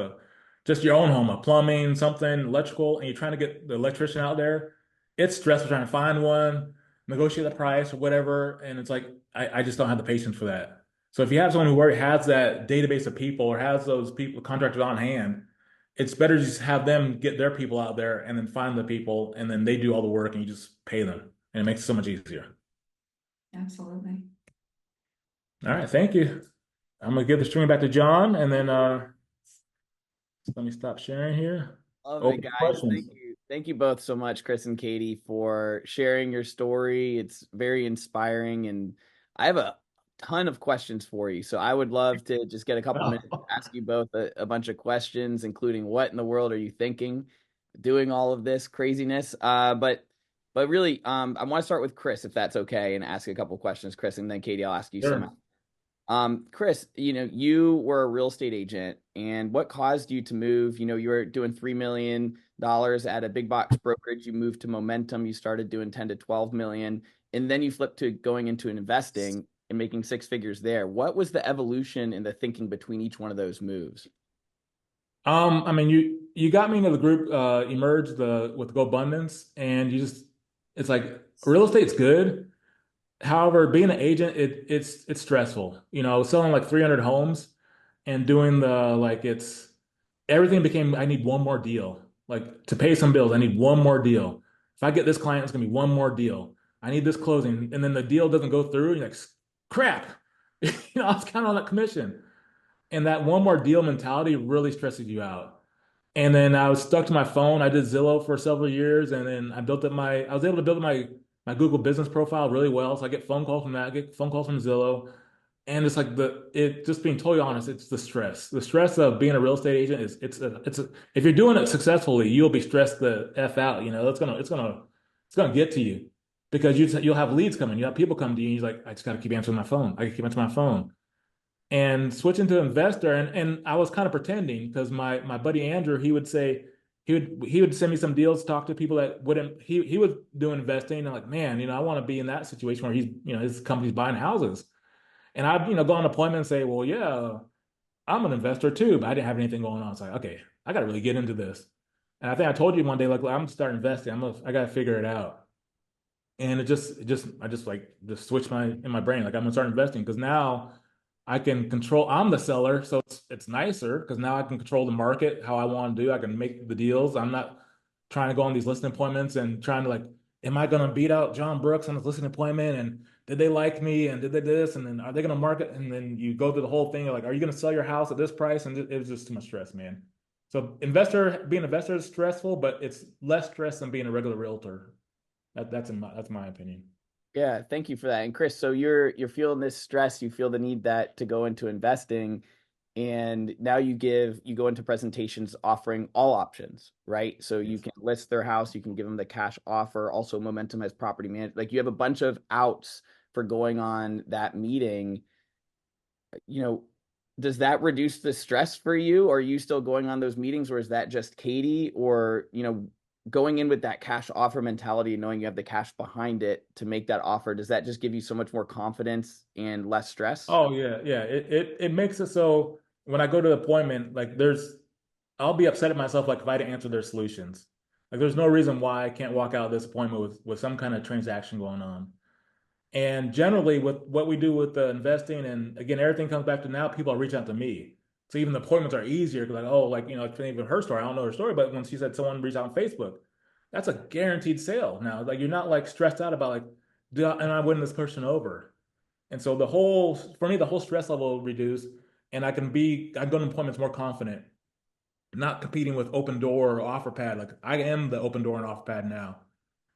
just your own home, a plumbing, something, electrical, and you're trying to get the electrician out there. It's stressful trying to find one, negotiate the price or whatever. And it's like, I just don't have the patience for that. So if you have someone who already has that database of people or has those people, contractors on hand, it's better to just have them get their people out there and then find the people and then they do all the work and you just pay them. And it makes it so much easier. Absolutely. All right. Thank you. I'm going to give the stream back to John and then let me stop sharing here. Love Open it, guys. questions. Thank you. Thank you both so much, Chris and Kady, for sharing your story. It's very inspiring. And I have a ton of questions for you. So I would love to just get a couple minutes to ask you both a bunch of questions, including what in the world are you thinking doing all of this craziness? But really, I want to start with Chris, if that's okay, and ask a couple questions, Chris, and then Kady, I'll ask you Sure. some. Chris, you were a real estate agent, and what caused you to move? You were doing $3 million at a big box brokerage. You moved to Momentum. You started doing 10 to 12 million, and then you flipped to going into investing and making 6 figures there. What was the evolution in the thinking between each one of those moves? I mean, you got me into the group, Emerge with Go Abundance, and it's like real estate's good. However, being an agent, it's stressful. Selling like 300 homes and doing everything became, I need one more deal. Like to pay some bills, I need one more deal. If I get this client, it's gonna be one more deal. I need this closing, and then the deal doesn't go through, and you're like, crap. I was counting on that commission. And that one more deal mentality really stresses you out. And then I was stuck to my phone. I did Zillow for several years, and then I was able to build my Google business profile really well. So I get phone calls from that, I get phone calls from Zillow. And it's like just being totally honest, it's the stress. The stress of being a real estate agent if you're doing it successfully, you'll be stressed the F out. It's gonna get to you because you'll have leads coming. You have people come to you, and you're like, I just gotta keep answering my phone. I gotta keep answering my phone. And switching to investor, and I was kind of pretending because my buddy Andrew, he would send me some deals, talk to people that wouldn't he was doing investing and like, man, I want to be in that situation where his company's buying houses. And I'd, go on an appointment and say, well, yeah, I'm an investor too, but I didn't have anything going on. It's like, okay, I got to really get into this. And I think I told you one day, like, I'm gonna start investing. I got to figure it out. And I just like just switched in my brain, like I'm gonna start investing because now I can control. I'm the seller, so it's nicer because now I can control the market how I want to do. I can make the deals. I'm not trying to go on these listing appointments and trying to like am I going to beat out John Brooks on his listing appointment? And did they like me? And did they do this? And then are they going to market? And then you go through the whole thing. You're like, are you going to sell your house at this price? And it was just too much stress, man. So being an investor is stressful, but it's less stress than being a regular realtor. That's my opinion. Yeah, thank you for that. And Chris, so you're feeling this stress, you feel the need that to go into investing, and now you go into presentations offering all options, right? So you can list their house, you can give them the cash offer. Also, Momentum has property management. Like, you have a bunch of outs for going on that meeting. You know, does that reduce the stress for you? Or are you still going on those meetings, or is that just Kady? Or, going in with that cash offer mentality and knowing you have the cash behind it to make that offer, does that just give you so much more confidence and less stress? Oh yeah, yeah. It makes it so when I go to the appointment, like I'll be upset at myself like if I didn't answer their solutions. Like there's no reason why I can't walk out of this appointment with some kind of transaction going on. And generally, with what we do with the investing, and again, everything comes back to now people are reaching out to me. So even the appointments are easier because, like, oh, like, it's even her story. I don't know her story, but when she said someone reached out on Facebook, that's a guaranteed sale now. Like, you're not like stressed out about like, am I winning this person over? And so for me, the whole stress level reduced, and I go to appointments more confident, not competing with Open Door or OfferPad. Like I am the Open Door and OfferPad now.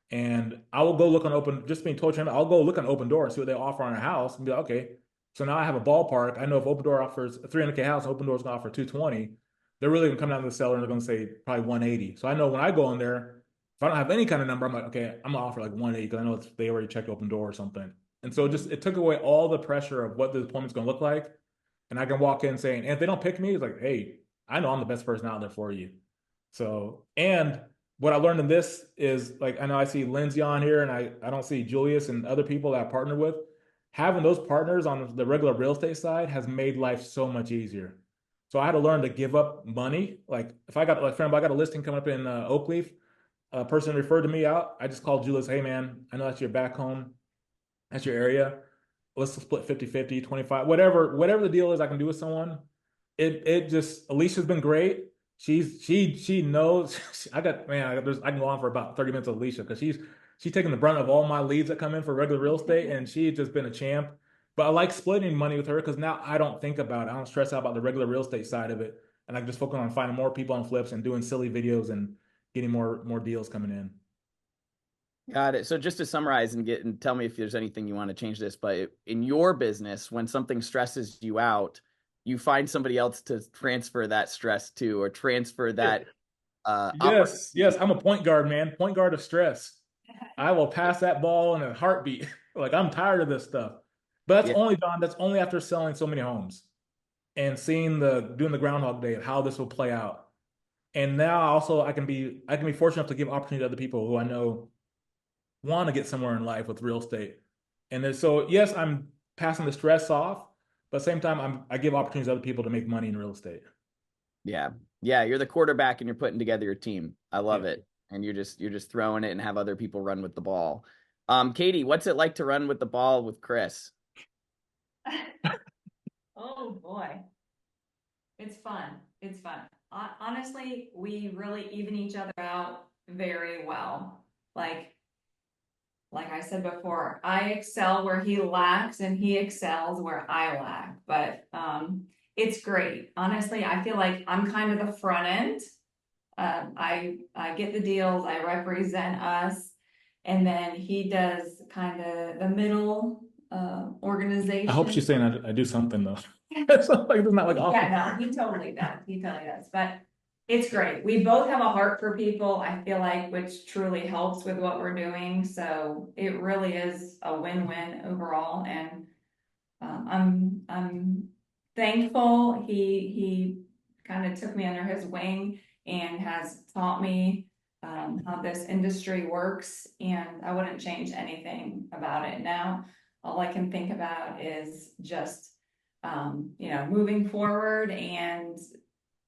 And I will go look on just being told, I'll go look on Open Door and see what they offer on a house and be like, okay, so now I have a ballpark. I know if Open Door offers a 300K house, Open Door is going to offer 220. They're really going to come down to the seller and they're going to say probably 180. So I know when I go in there, if I don't have any kind of number, I'm like, okay, I'm going to offer like 180 because I know they already checked Open Door or something. And so it took away all the pressure of what the appointment's going to look like. And I can walk in saying, and if they don't pick me, it's like, hey, I know I'm the best person out there for you. So, and what I learned in this is like, I know I see Lindsay on here and I don't see Julius and other people that I partner with. Having those partners on the regular real estate side has made life so much easier. So I had to learn to give up money. Like if I got, like, for example, I got a listing coming up in Oakleaf, a person referred to me out. I just called Julius, hey man, I know that's your back home, that's your area. Let's split 50-50, 25, whatever the deal is I can do with someone. It just Alicia's been great. She knows. I can go on for about 30 minutes with Alicia because she's taking the brunt of all my leads that come in for regular real estate, and she's just been a champ. But I like splitting money with her because now I don't think about it. I don't stress out about the regular real estate side of it, and I can just focus on finding more people on flips and doing silly videos and getting more deals coming in. Got it. So just to summarize and tell me if there's anything you want to change this, but in your business, when something stresses you out, you find somebody else to transfer that stress to, or transfer that Yes, I'm a point guard, man. Point guard of stress. I will pass that ball in a heartbeat. Like I'm tired of this stuff. But Yeah. that's only after selling so many homes and seeing doing the groundhog day of how this will play out. And now also I can be fortunate enough to give opportunity to other people who I know want to get somewhere in life with real estate. And then, so yes, I'm passing the stress off, but at the same time I give opportunities to other people to make money in real estate. Yeah. Yeah. You're the quarterback and you're putting together your team. I love Yeah. it. And you're just throwing it and have other people run with the ball. Kady, what's it like to run with the ball with Chris? Oh boy. It's fun. It's fun. Honestly, we really even each other out very well. Like I said before, I excel where he lacks and he excels where I lack. But it's great. Honestly, I feel like I'm kind of the front end. I get the deals, I represent us, and then he does kind of the middle I hope organization. she's saying I do something though. It's not like it's not like awful. Yeah, no, he totally does. He totally does. But it's great. We both have a heart for people, I feel like, which truly helps with what we're doing. So it really is a win-win overall. And I'm thankful he kind of took me under his wing and has taught me how this industry works. And I wouldn't change anything about it now. All I can think about is just moving forward and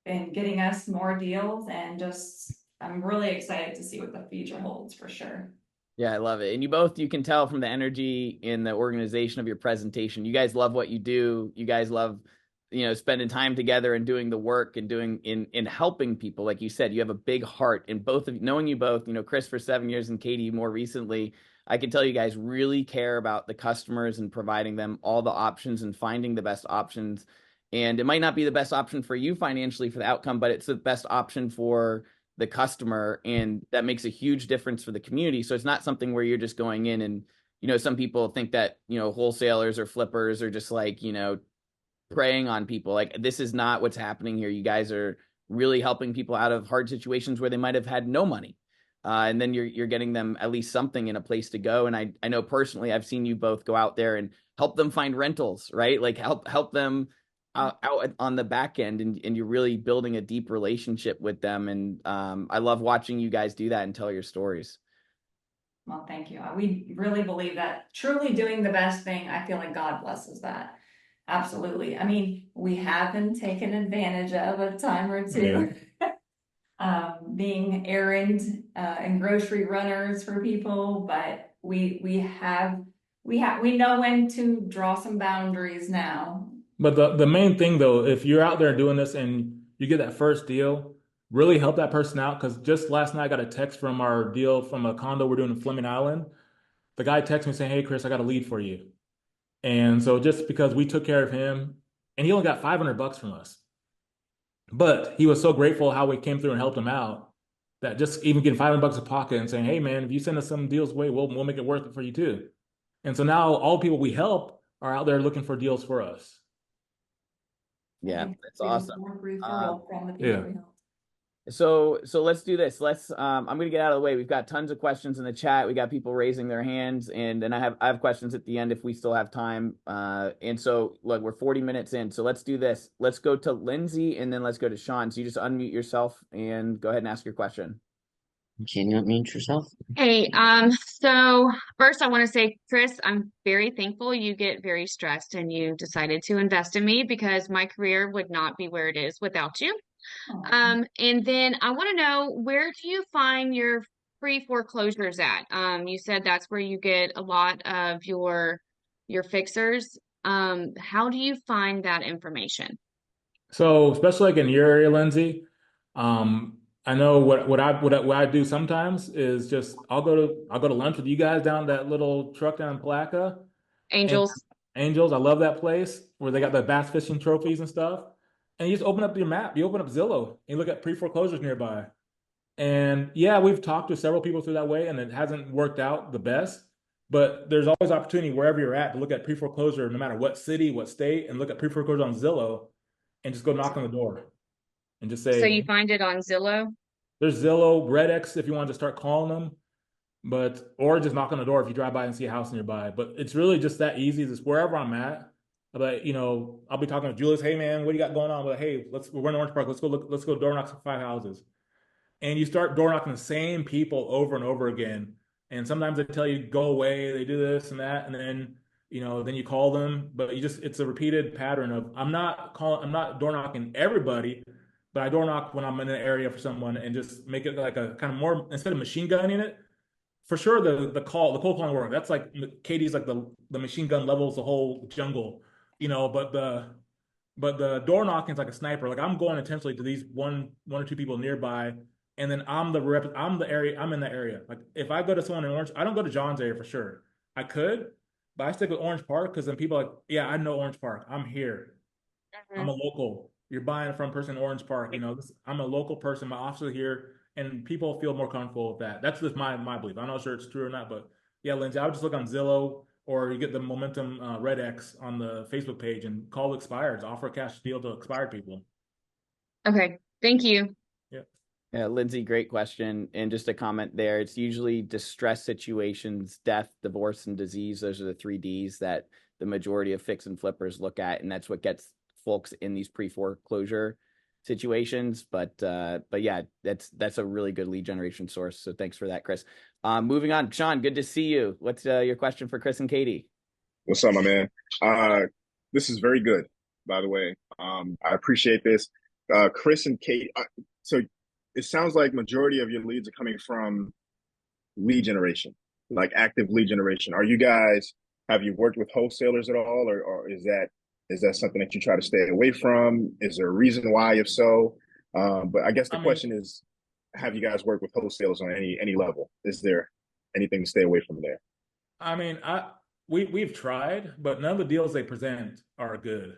getting us more deals, and just I'm really excited to see what the future holds for sure. Yeah, I love it. And you can tell from the energy in the organization of your presentation, you guys love what you do. You guys love, spending time together and doing the work and doing in helping people. Like you said, you have a big heart, and both of knowing you both, Chris for 7 years and Kady more recently, I can tell you guys really care about the customers and providing them all the options and finding the best options. And it might not be the best option for you financially for the outcome, but it's the best option for the customer. And that makes a huge difference for the community. So it's not something where you're just going in and, some people think that, wholesalers or flippers are just like, preying on people. Like, this is not what's happening here. You guys are really helping people out of hard situations where they might have had no money. And then you're getting them at least something in a place to go. And I know personally, I've seen you both go out there and help them find rentals, right? Like help them out on the back end, and you're really building a deep relationship with them. And I love watching you guys do that and tell your stories. Well, thank you. We really believe that truly doing the best thing, I feel like God blesses that. Absolutely. I mean, we have been taken advantage of a time or two. Being errand and grocery runners for people, but we know when to draw some boundaries now. But the main thing though, if you're out there doing this and you get that first deal, really help that person out. Because just last night I got a text from our deal from a condo we're doing in Fleming Island. The guy texted me saying, "Hey Chris, I got a lead for you." And so just because we took care of him, and he only got $500 from us, but he was so grateful how we came through and helped him out, that just even getting $500 a pocket and saying, "Hey man, if you send us some deals away, we'll make it worth it for you too." And so now all the people we help are out there looking for deals for us. Yeah, that's awesome. Yeah. So let's do this. I'm going to get out of the way. We've got tons of questions in the chat. We got people raising their hands, and then I have questions at the end if we still have time. And so look, we're 40 minutes in. So let's do this. Let's go to Lindsay, and then let's go to Sean. So you just unmute yourself and go ahead and ask your question. Can you unmute yourself? Hey, so first I want to say, Chris, I'm very thankful you get very stressed and you decided to invest in me, because my career would not be where it is without you. And then I want to know, where do you find your free foreclosures at? You said that's where you get a lot of your fixers. How do you find that information? So especially like in your area, Lindsay, I know what I do sometimes is just I'll go to lunch with you guys down that little truck down in Palaca. And Angels. Angels, I love that place where they got the bass fishing trophies and stuff. And you just open up your map, you open up Zillow, and you look at pre-foreclosures nearby. And yeah, we've talked to several people through that way, and it hasn't worked out the best. But there's always opportunity wherever you're at to look at pre-foreclosure, no matter what city, what state, and look at pre-foreclosure on Zillow, and just go knock on the door and just So say, you find it on Zillow? there's Zillow, RedX if you want to start calling them, or just knock on the door if you drive by and see a house nearby. But it's really just that easy. Just wherever I'm at. But I'll be talking to Julius. Hey man, what do you got going on? But hey, we're in Orange Park. Let's go door knock some 5 houses. And you start door knocking the same people over and over again. And sometimes they tell you go away, they do this and that, and then then you call them. But it's a repeated pattern of I'm not door knocking everybody, but I door knock when I'm in an area for someone and just make it like a kind of more, instead of machine gunning it. For sure, the cold calling work, that's like Kady's like the machine gun levels the whole jungle, but the door knocking is like a sniper. Like I'm going intentionally to these one or two people nearby, and then I'm in the area. Like if I go to someone in Orange, I don't go to John's area for sure. I could, but I stick with Orange Park because then people are like, yeah, I know Orange Park. I'm here. I'm a local. You're buying from a person in Orange Park. I'm a local person. My office is here, and people feel more comfortable with that. That's just my belief. I'm not sure it's true or not, but yeah, Lindsay, I would just look on Zillow, or you get the Momentum Red X on the Facebook page and call expireds, offer a cash deal to expired people. Okay, thank you. Yeah, Lindsay, great question. And just a comment there, it's usually distress situations, death, divorce, and disease. Those are the 3 Ds that the majority of fix and flippers look at, and that's what gets folks in these pre-foreclosure situations. But yeah, that's a really good lead generation source. So thanks for that, Chris. Moving on, Sean, good to see you. What's your question for Chris and Kady? What's up, my man? This is very good, by the way. I appreciate this. Chris and Kady, so it sounds like majority of your leads are coming from lead generation, like active lead generation. Have you worked with wholesalers at all, or is that Is that something that you try to stay away from? Is there a reason why? If so, but I guess the I mean, question is, have you guys worked with wholesalers on any level? Is there anything to stay away from there? I mean, we've tried, but none of the deals they present are good.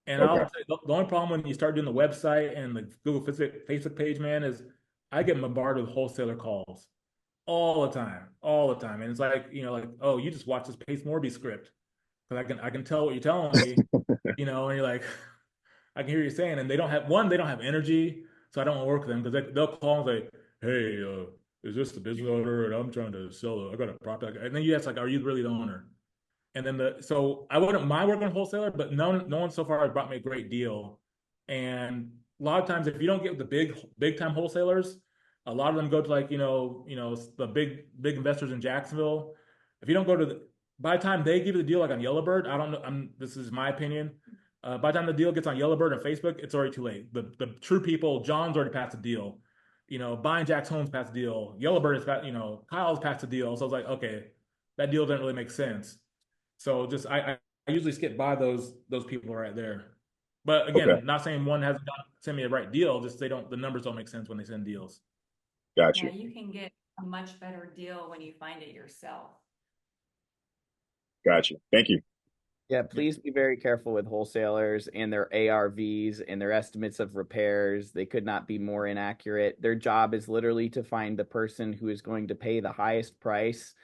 And I'll Okay. say the only problem when you start doing the website and the Google Facebook page, man, is I get bombarded with wholesaler calls all the time. And it's like, like, oh, you just watch this Pace Morby script because I can tell what you're telling me, and you're like, I can hear you saying, and they don't have energy, so I don't want to work with them because they'll call and say, hey, is this the business owner? And I'm trying to sell it. I got a property. And then you ask like, are you really the owner? And then so I wouldn't mind working with a wholesaler, but no one so far has brought me a great deal. And a lot of times, if you don't get the big time wholesalers, a lot of them go to like the big investors in Jacksonville. If you don't go to by the time they give you the deal, like on Yellowbird, I don't know. This is my opinion. By the time the deal gets on Yellowbird and Facebook, it's already too late. The true people, John's already passed the deal. Buying Jack's Homes passed the deal. Yellowbird is passed. Kyle's passed the deal. So I was like, okay, that deal didn't really make sense. So just I usually skip by those people right there. But Okay. again, not saying one hasn't sent me a right deal, just the numbers don't make sense when they send deals. Got Yeah, you. you can get a much better deal when you find it yourself. Got you. Thank you. Yeah, please be very careful with wholesalers and their ARVs and their estimates of repairs. They could not be more inaccurate. Their job is literally to find the person who is going to pay the highest price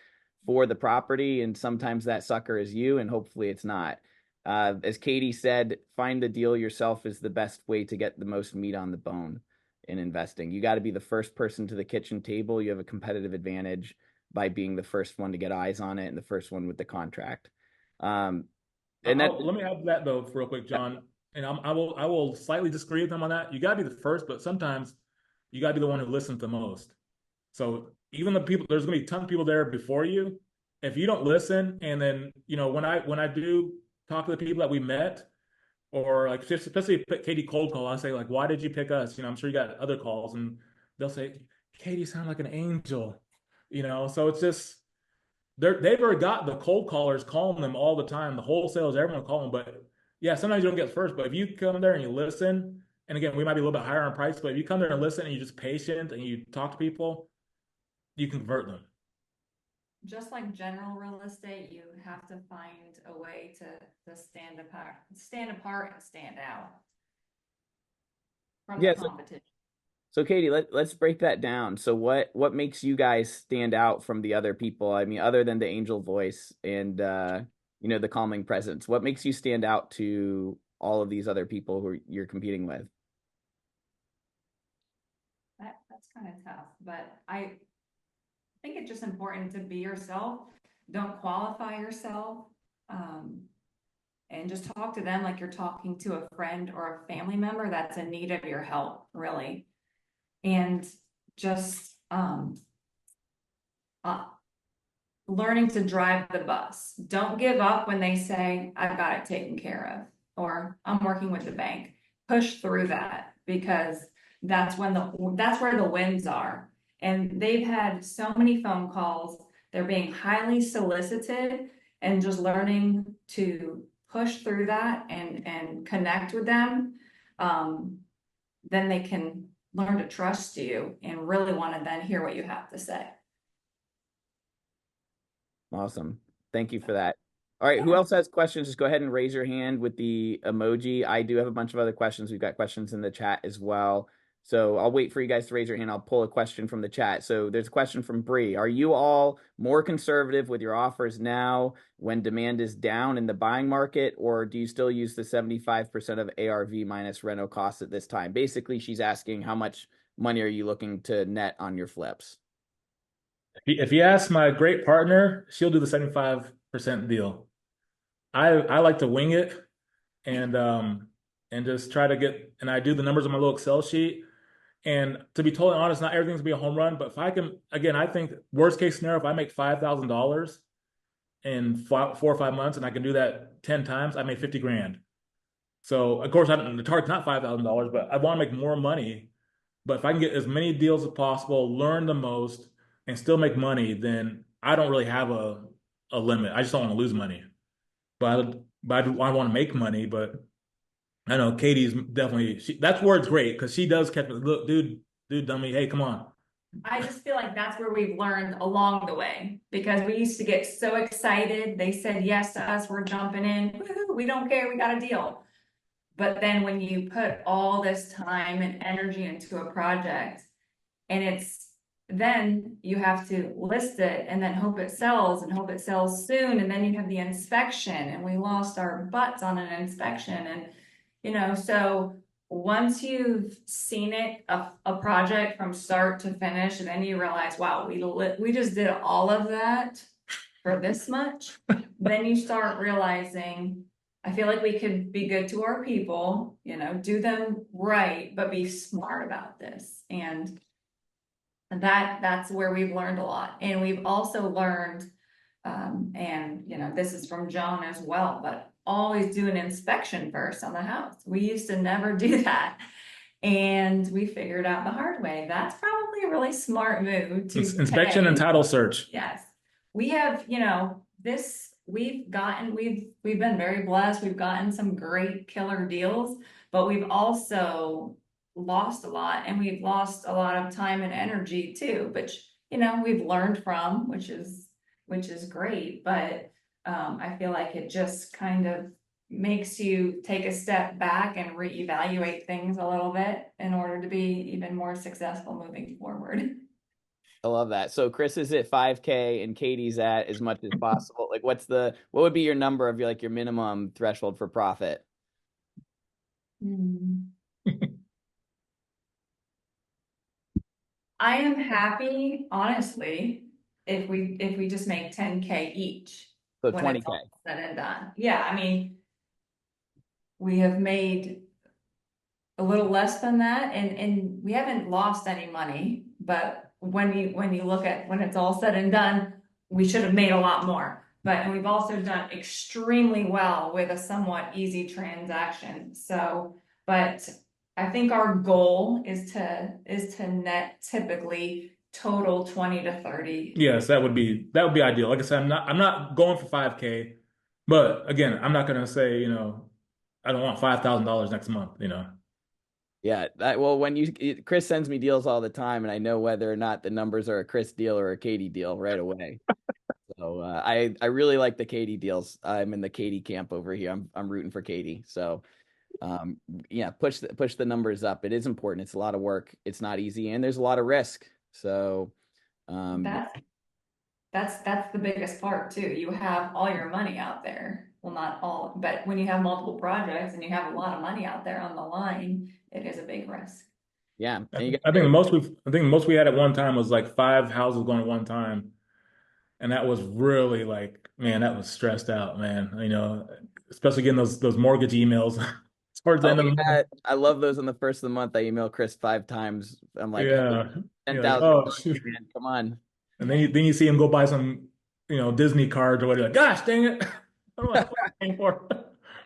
for the property, and sometimes that sucker is you, and hopefully it's not. As Kady said, find the deal yourself is the best way to get the most meat on the bone in investing. You got to be the first person to the kitchen table. You have a competitive advantage by being the first one to get eyes on it and the first one with the contract. And that Let me have that though, real quick, John. And I will slightly disagree with them on that. You got to be the first, but sometimes you got to be the one who listens the most. So even the people, there's gonna be a ton of people there before you. If you don't listen, and then when I do talk to the people that we met, or like especially if Kady cold call, I say like, why did you pick us? I'm sure you got other calls, and they'll say, Kady sound like an angel. So it's just they've already got the cold callers calling them all the time, the wholesalers, everyone calling them. But yeah, sometimes you don't get first. But if you come there and you listen, and again, we might be a little bit higher on price, but if you come there and listen and you're just patient and you talk to people, you convert them. Just like general real estate, you have to find a way to stand apart and stand out from the Yes. competition. So Kady, let's break that down. So what makes you guys stand out from the other people? I mean, other than the angel voice and the calming presence, what makes you stand out to all of these other people who you're competing with? That's kind of tough, but I think it's just important to be yourself. Don't qualify yourself. And just talk to them like you're talking to a friend or a family member that's in need of your help, really. And just learning to drive the bus. Don't give up when they say, I've got it taken care of, or I'm working with the bank. Push through that, because that's where the wins are. And they've had so many phone calls. They're being highly solicited, and just learning to push through that and connect with them. Then they can learn to trust you and really want to then hear what you have to say. Awesome. Thank you for that. All right, who else has questions? Just go ahead and raise your hand with the emoji. I do have a bunch of other questions. We've got questions in the chat as well. So I'll wait for you guys to raise your hand. I'll pull a question from the chat. So there's a question from Bree. Are you all more conservative with your offers now when demand is down in the buying market, or do you still use the 75% of ARV minus reno costs at this time? Basically, she's asking how much money are you looking to net on your flips? If you ask my great partner, she'll do the 75% deal. I like to wing it and just try to and I do the numbers on my little Excel sheet. And to be totally honest, not everything's gonna be a home run, but if I can, again, I think worst case scenario, if I make $5,000 in 4 or 5 months and I can do that 10 times, I made 50 grand. So of course, the target's not $5,000, but I want to make more money. But if I can get as many deals as possible, learn the most, and still make money, then I don't really have a limit. I just don't want to lose money. I want to make money. But I know Kady's definitely that's where it's great because she does catch me. Look, dude, dummy, hey, come on. I just feel like that's where we've learned along the way because we used to get so excited. They said yes to us, we're jumping in. Woo-hoo, we don't care, we got a deal. But then when you put all this time and energy into a project and then you have to list it and then hope it sells and hope it sells soon. And then you have the inspection and we lost our butts on an inspection. And, so once you've seen it, a project from start to finish, and then you realize, wow, we just did all of that for this much, then you start realizing, I feel like we could be good to our people, do them right, but be smart about this. And that's where we've learned a lot. And we've also learned, this is from John as well, but always do an inspection first on the house. We used to never do that. And we figured out the hard way. That's probably a really smart move to Inspection and title search. Yes. We have, we've been very blessed. We've gotten some great killer deals, but we've also lost a lot, and we've lost a lot of time and energy too, which, we've learned from, which is great. But I feel like it just kind of makes you take a step back and reevaluate things a little bit in order to be even more successful moving forward. I love that. So Chris is at 5K and Kady's at as much as possible. Like what would be your number of your minimum threshold for profit? I am happy, honestly, if we just make 10K each. So when 20K. it's all said and done. Yeah, I mean, we have made a little less than that, and we haven't lost any money. But when you look at when it's all said and done, we should have made a lot more. And we've also done extremely well with a somewhat easy transaction. So, but I think our goal is to net typically total 20 to 30. Yes, that would be ideal. Like I said, I'm not going for 5K, but again, I'm not gonna say, I don't want $5,000 next month, Yeah, when Chris sends me deals all the time, and I know whether or not the numbers are a Chris deal or a Kady deal right away. So I really like the Kady deals. I'm in the Kady camp over here. I'm rooting for Kady. So push the numbers up. It is important. It's a lot of work. It's not easy, and there's a lot of risk. So that's the biggest part too. You have all your money out there. Well, not all, but when you have multiple projects and you have a lot of money out there on the line, it is a big risk. Yeah. I think the most we had at one time was like 5 houses going at one time. And that was really like, man, that was stressed out, man. Especially getting those mortgage emails towards the end of the month. I love those on the first of the month. I email Chris 5 times. I'm like, yeah, 10,000. like, oh, shoot. Man, come on. And then you see him go buy some, Disney cards or whatever. Like, gosh, dang it! I don't know what I'm paying for.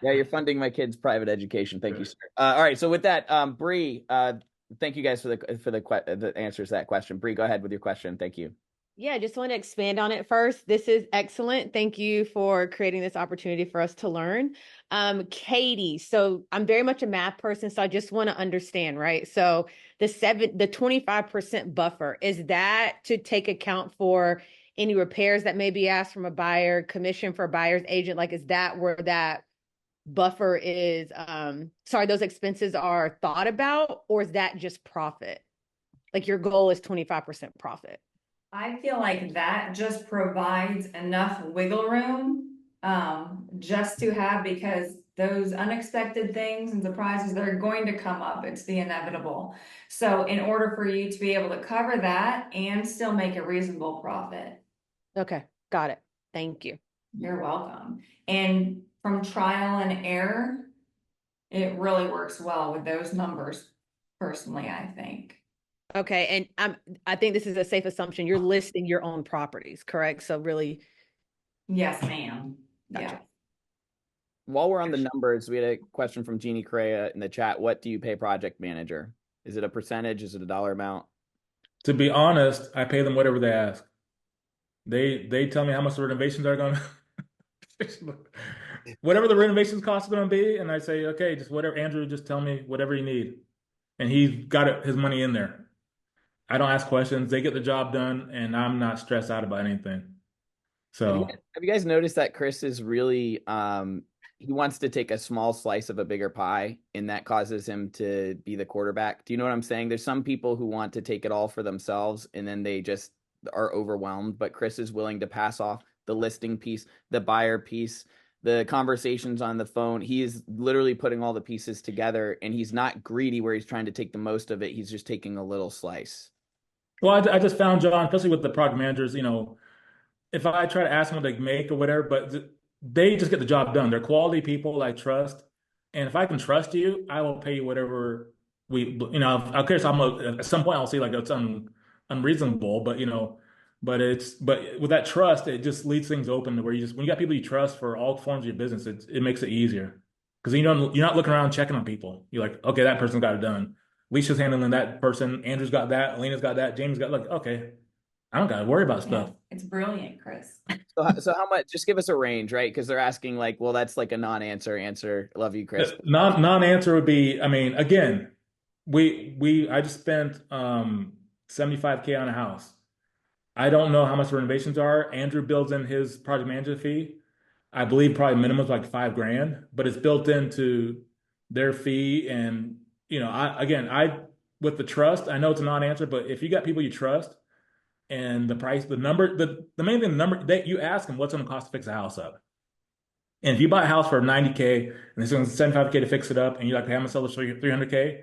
Yeah, you're funding my kid's private education. Thank you, sir. All right, so with that, Bree, thank you guys for the answers to that question. Bree, go ahead with your question. Thank you. Yeah, I just want to expand on it first. This is excellent. Thank you for creating this opportunity for us to learn. Kady, so I'm very much a math person, so I just want to understand, right? So the 25% buffer, is that to take account for any repairs that may be asked from a buyer, commission for a buyer's agent? Like, is that where that buffer is, those expenses are thought about, or is that just profit? Like your goal is 25% profit? I feel like that just provides enough wiggle room just to have, because those unexpected things and surprises, they're going to come up. It's the inevitable. So in order for you to be able to cover that and still make a reasonable profit. Okay, got it. Thank you. You're welcome. And from trial and error, it really works well with those numbers, personally, I think. Okay, and I think this is a safe assumption. You're listing your own properties, correct? So really, yes, ma'am. Gotcha. Yeah. While we're on the numbers, we had a question from Jeannie Correa in the chat. What do you pay project manager? Is it a percentage? Is it a dollar amount? To be honest, I pay them whatever they ask. They tell me how much the renovations are going to whatever the renovations cost is going to be, and I say, okay, just whatever, Andrew, just tell me whatever you need, and he's got his money in there. I don't ask questions; they get the job done, and I'm not stressed out about anything. So, Have you guys noticed that Chris is really he wants to take a small slice of a bigger pie, and that causes him to be the quarterback? Do you know what I'm saying? There's some people who want to take it all for themselves and then they just are overwhelmed, but Chris is willing to pass off the listing piece, the buyer piece, the conversations on the phone. He is literally putting all the pieces together, and he's not greedy where he's trying to take the most of it. He's just taking a little slice. well, I just found John, especially with the product managers, if I try to ask them what they make or whatever, but they just get the job done. They're quality people I trust, and if I can trust you, I will pay you whatever Of course, at some point I'll say like it's unreasonable, but with that trust, it just leaves things open to where when you got people you trust for all forms of your business, it makes it easier because you're not looking around checking on people. You're like, okay, that person got it done. Alicia's handling that person. Andrew's got that. Elena's got that. James got like, okay, I don't got to worry about stuff. It's brilliant, Chris. So how much? Just give us a range, right? Because they're asking like, well, that's like a non-answer answer. Love you, Chris. Non-answer would be, I mean, again, I just spent 75K on a house. I don't know how much the renovations are. Andrew builds in his project manager fee. I believe probably minimum is like $5,000, but it's built into their fee. And I with the trust, I know it's a non-answer, but if you got people you trust and the price, the number, the main thing, the number that you ask them, what's it going to cost to fix a house up? And if you buy a house for 90K and it's going to 75K to fix it up, and you're like, hey, I'm gonna sell this for 300K,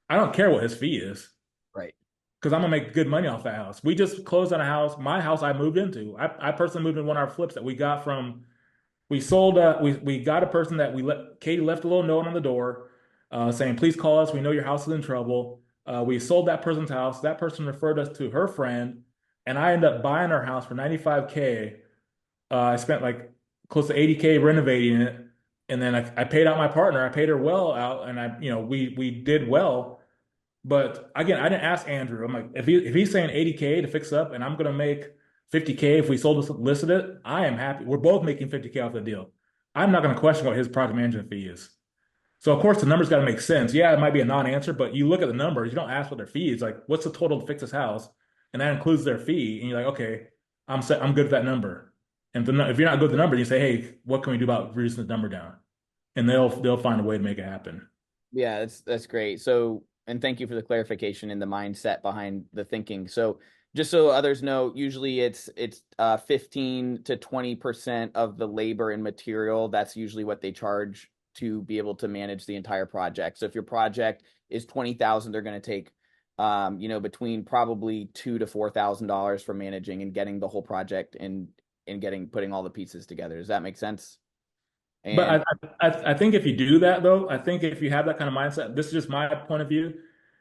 I don't care what his fee is. Right. Because I'm gonna make good money off that house. We just closed on a house, my house I moved into. I personally moved in one of our flips that we got from. We sold. We got a person that Kady left a little note on the door, saying, "Please call us. We know your house is in trouble." We sold that person's house. That person referred us to her friend, and I ended up buying our house for 95K. I spent like close to 80K renovating it, and then I paid out my partner. I paid her well out, and we did well. But again, I didn't ask Andrew. I'm like, if he's saying 80K to fix up, and I'm gonna make 50K if we listed it, I am happy. We're both making 50K off the deal. I'm not gonna question what his project management fee is. So of course the numbers got to make sense. Yeah, it might be a non-answer, but you look at the numbers. You don't ask what their fee is. Like, what's the total to fix this house, and that includes their fee. And you're like, okay, I'm good with that number. And if you're not good with the number, you say, hey, what can we do about reducing the number down? And they'll find a way to make it happen. Yeah, that's great. So, and thank you for the clarification and the mindset behind the thinking. So, just so others know, usually it's 15 to 20% of the labor and material. That's usually what they charge to be able to manage the entire project. So if your project is 20,000, they're going to take between probably $2,000 to $4,000 for managing and getting the whole project and putting all the pieces together. Does that make sense? But I think if you do that, though, I think if you have that kind of mindset, this is just my point of view,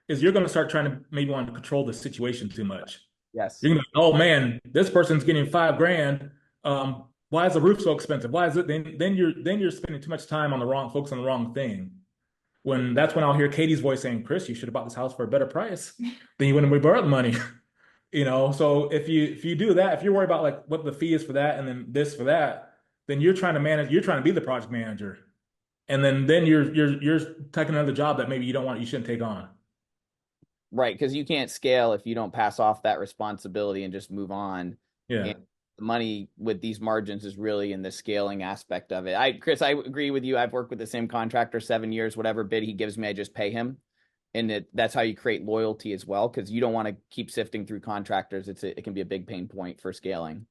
is you're going to start trying to maybe want to control the situation too much. Yes. You're going to be like, oh man, this person's getting $5,000. Why is the roof so expensive? Why is it? Then you're spending too much time on focus on the wrong thing. That's when I'll hear Kady's voice saying, Chris, you should have bought this house for a better price than you when we borrowed the money. So if you do that, if you're worried about like what the fee is for that and then this for that, then you're trying to be the project manager. And then you're taking another job that maybe you shouldn't take on. Right, because you can't scale if you don't pass off that responsibility and just move on. Yeah. And the money with these margins is really in the scaling aspect of it. Chris, I agree with you. I've worked with the same contractor 7 years. Whatever bid he gives me, I just pay him. And that's how you create loyalty as well, because you don't want to keep sifting through contractors. It can be a big pain point for scaling.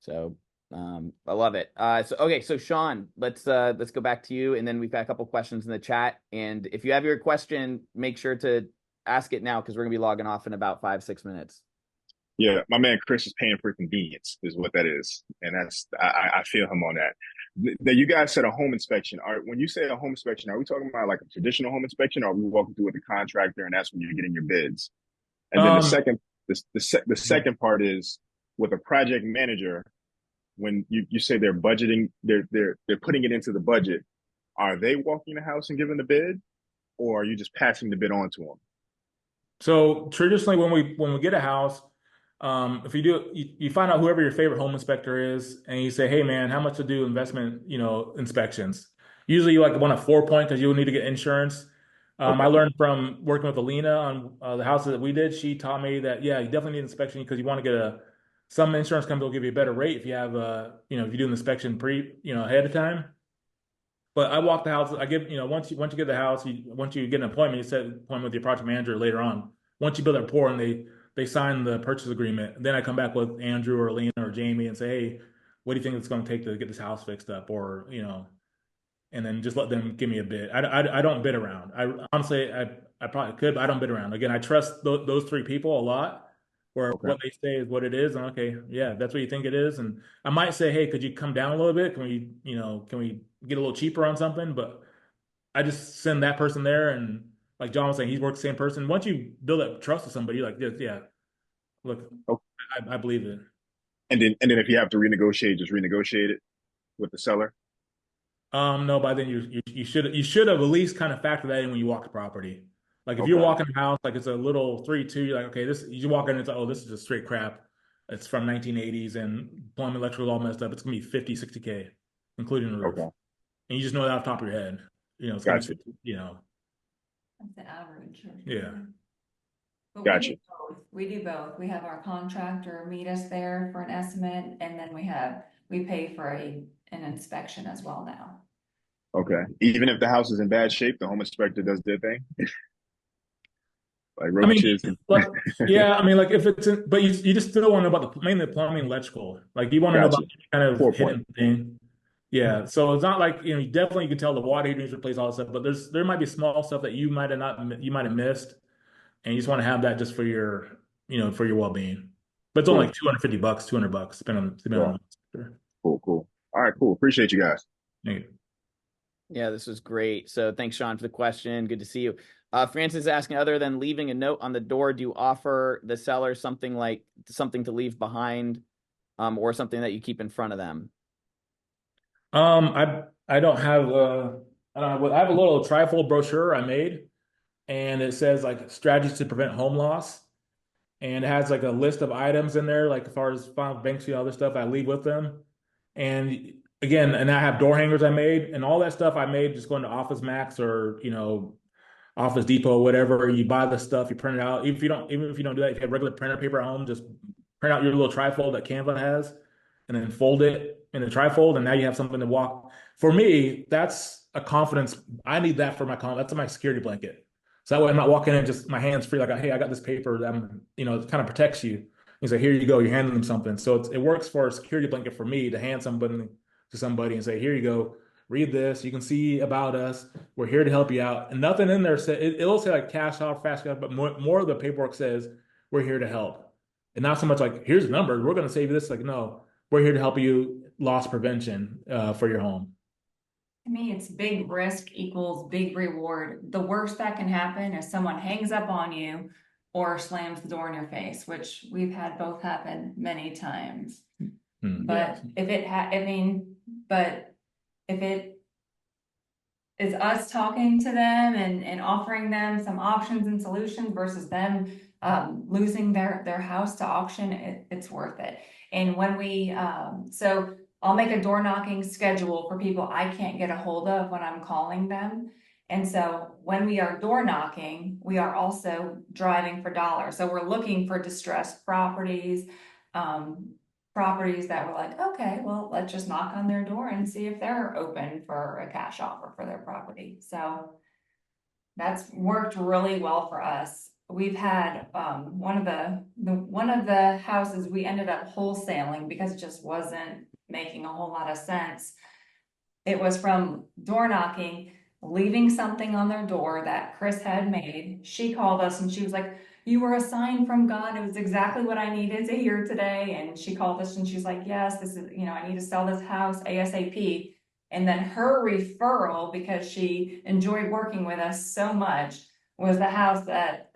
So I love it. So Sean, let's go back to you, and then we've got a couple questions in the chat. And if you have your question, make sure to ask it now, because we're gonna be logging off in about 5-6 minutes. Yeah, my man Chris is paying for convenience, is what that is, and I feel him on that. That you guys said a home inspection. When you say a home inspection, are we talking about like a traditional home inspection, or are we walking through with the contractor and that's when you're getting your bids? And then the second part is with a project manager. When you say they're budgeting, they're putting it into the budget. Are they walking the house and giving the bid, or are you just passing the bid on to them? So traditionally, when we get a house, If you do, you find out whoever your favorite home inspector is, and you say, "Hey, man, how much to do investment, inspections?" Usually, you like want a 4 point because you'll need to get insurance. I Okay. learned from working with Alina on the houses that we did. She taught me that yeah, you definitely need inspection because you want to get some insurance company will give you a better rate if you have if you do an inspection ahead of time. But I walk the house. I give, once you get the house, once you get an appointment, you set an appointment with your project manager later on. Once you build that rapport and they sign the purchase agreement, then I come back with Andrew or Lena or Jamie and say, hey, what do you think it's going to take to get this house fixed up? Or, and then just let them give me a bid. I don't bid around. I honestly, I probably could, but I don't bid around. Again, I trust those three people a lot. Where Okay. what they say is what it is, and okay, yeah, that's what you think it is. And I might say, hey, could you come down a little bit? Can we get a little cheaper on something? But I just send that person there, and like John was saying, he's worked the same person. Once you build that trust with somebody, like this, yeah, look, Okay. I believe it. And then if you have to renegotiate, just renegotiate it with the seller. No, by then you should have at least kind of factored that in when you walk the property. Like if you're Okay. walking a house, like it's a little 3-2, you're like, okay, this you walk in, it's like, oh, this is just straight crap. It's from 1980s and plumbing, electrical all messed up. It's gonna be 50, 60K, including the roof. Okay. And you just know that off the top of your head. It's gonna be Gotcha. 50, That's the average. yeah. But Gotcha. we do both. We have our contractor meet us there for an estimate, and then we pay for an inspection as well now. Okay. Even if the house is in bad shape, the home inspector does their thing, like I mean, roaches. like, yeah, I mean, like if it's but you just still want to know about mainly the plumbing, electrical. Like you want to know about Gotcha. kind of 4 point. hidden thing. Yeah, so it's not like you definitely you can tell the water heater needs to replace all this stuff, but there might be small stuff that you might have missed, and you just want to have that just for your for your well being. But it's only Cool. like $250, $200, depending Yeah. on the Cool. Cool. All right. Cool. Appreciate you guys. inspector. Yeah, this was great. So thanks, Sean, for the question. Good to see you. Francis is asking, other than leaving a note on the door, do you offer the seller something to leave behind, or something that you keep in front of them? I don't have I have a little trifold brochure I made, and it says like strategies to prevent home loss. And it has like a list of items in there, like as far as final banks, other stuff I leave with them. And again, and I have door hangers I made, and all that stuff I made just going to Office Max or Office Depot, whatever. You buy the stuff, you print it out. Even if you don't do that, if you have regular printer paper at home, just print out your little trifold that Canva has, and then fold it in a trifold, and now you have something to walk. For me, that's a confidence. I need that for that's my security blanket. So that way I'm not walking in just my hands free, like, hey, I got this paper that it kind of protects you. He's like, here you go, you're handing them something. So it works for a security blanket for me to hand somebody to somebody and say, here you go, read this. You can see about us. We're here to help you out. And nothing in there it'll say like cash off, fast cash, but more of the paperwork says we're here to help. And not so much like, here's the number, we're going to save you this. Like, no, we're here to help you loss prevention for your home. To me, it's big risk equals big reward. The worst that can happen is someone hangs up on you or slams the door in your face, which we've had both happen many times. But but if it is us talking to them and offering them some options and solutions versus them losing their house to auction, it's worth it. And so I'll make a door knocking schedule for people I can't get a hold of when I'm calling them. And so when we are door knocking, we are also driving for dollars. So we're looking for distressed properties, properties that were like, okay, well, let's just knock on their door and see if they're open for a cash offer for their property. So that's worked really well for us. We've had one of the houses we ended up wholesaling because it just wasn't making a whole lot of sense. It was from door knocking, leaving something on their door that Chris had made. She called us and she was like, you were a sign from God. It was exactly what I needed to hear today. And she called us and she's like, yes, this is, I need to sell this house ASAP. And then her referral, because she enjoyed working with us so much, was the house that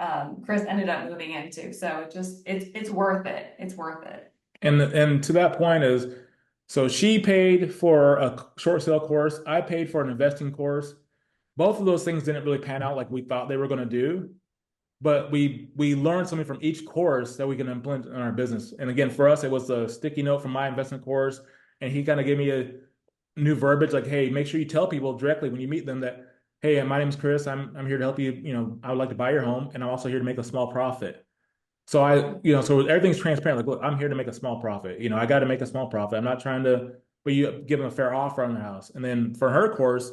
Chris ended up moving into. So it's worth it. It's worth it. And to that point so she paid for a short sale course. I paid for an investing course. Both of those things didn't really pan out like we thought they were going to do. but we learned something from each course that we can implement in our business. And again, for us, it was a sticky note from my investment course, and he kind of gave me a new verbiage like, hey, make sure you tell people directly when you meet them that, hey, my name is Chris. I'm here to help you. You know, I would like to buy your home, and I'm also here to make a small profit. So so everything's transparent. Like, look, I'm here to make a small profit. You know, I got to make a small profit. I'm not trying to, but you give them a fair offer on the house. And then for her course,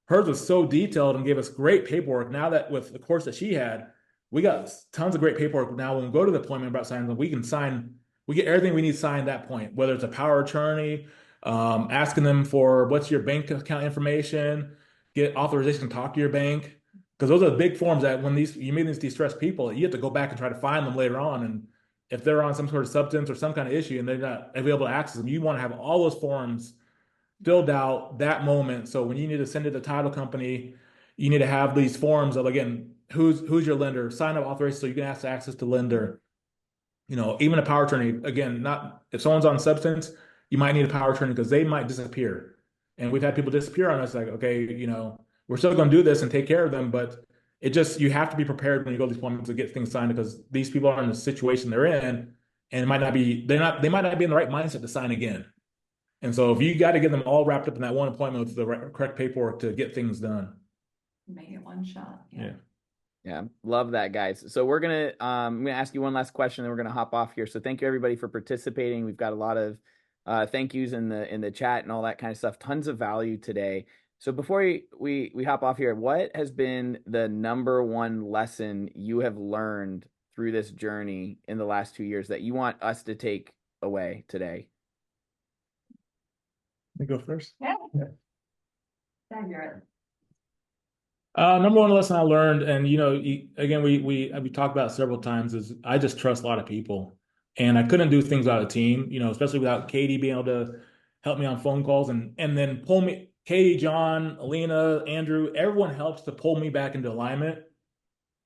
hers was so detailed and gave us great paperwork. Now that with the course that she had, we got tons of great paperwork. Now when we go to the appointment about signing, we can sign, we get everything we need signed at that point, whether it's a power of attorney, asking them for what's your bank account information, get authorization to talk to your bank. Because those are the big forms that when you meet these distressed people, you have to go back and try to find them later on. And if they're on some sort of substance or some kind of issue and they're not available to access them, you want to have all those forms filled out that moment. So when you need to send it to the title company, you need to have these forms of, again, who's your lender, sign up authorization so you can ask access to lender. You know, even a power attorney, again, not if someone's on substance, you might need a power attorney because they might disappear. And we've had people disappear on us, like, okay, you know, we're still going to do this and take care of them, but you have to be prepared when you go to these appointments to get things signed because these people are in the situation they're in and they might not be in the right mindset to sign again. And so if you got to get them all wrapped up in that one appointment with the correct paperwork to get things done. Make it one shot. Yeah. Yeah, love that, guys. So we're gonna I'm gonna ask you one last question, then we're gonna hop off here. So thank you everybody for participating. We've got a lot of thank yous in the chat and all that kind of stuff. Tons of value today. So before we hop off here, what has been the number one lesson you have learned through this journey in the last 2 years that you want us to take away today? Let me go first. Yeah. Yeah. Yeah, you're it. Number one lesson I learned, and you know, again, we talked about it several times, is I just trust a lot of people, and I couldn't do things without a team. You know, especially without Kady being able to help me on phone calls and then pull me. Kady, John, Alina, Andrew, everyone helps to pull me back into alignment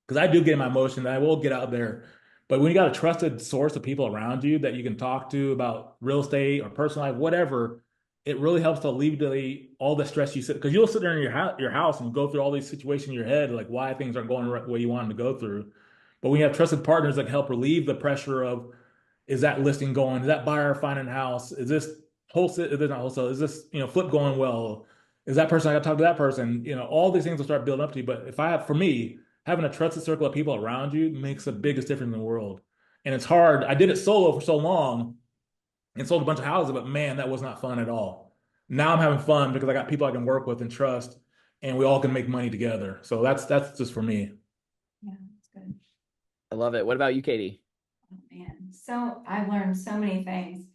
because I do get my emotion. I will get out there, but when you got a trusted source of people around you that you can talk to about real estate or personal life, whatever, it really helps to alleviate all the stress you sit because you'll sit there in your house and go through all these situations in your head, like why things aren't going the way you want them to go through. But when you have trusted partners that can help relieve the pressure of, is that listing going? Is that buyer finding a house? Is this wholesale? Is this not wholesale? Is this, you know, flip going well? Is that person, I got to talk to that person? You know, all these things will start building up to you. But for me, having a trusted circle of people around you makes the biggest difference in the world. And it's hard. I did it solo for so long and sold a bunch of houses, but man, that was not fun at all. Now I'm having fun because I got people I can work with and trust, and we all can make money together. So that's just for me. Yeah, that's good. I love it. What about you, Kady? Oh man, so I've learned so many things.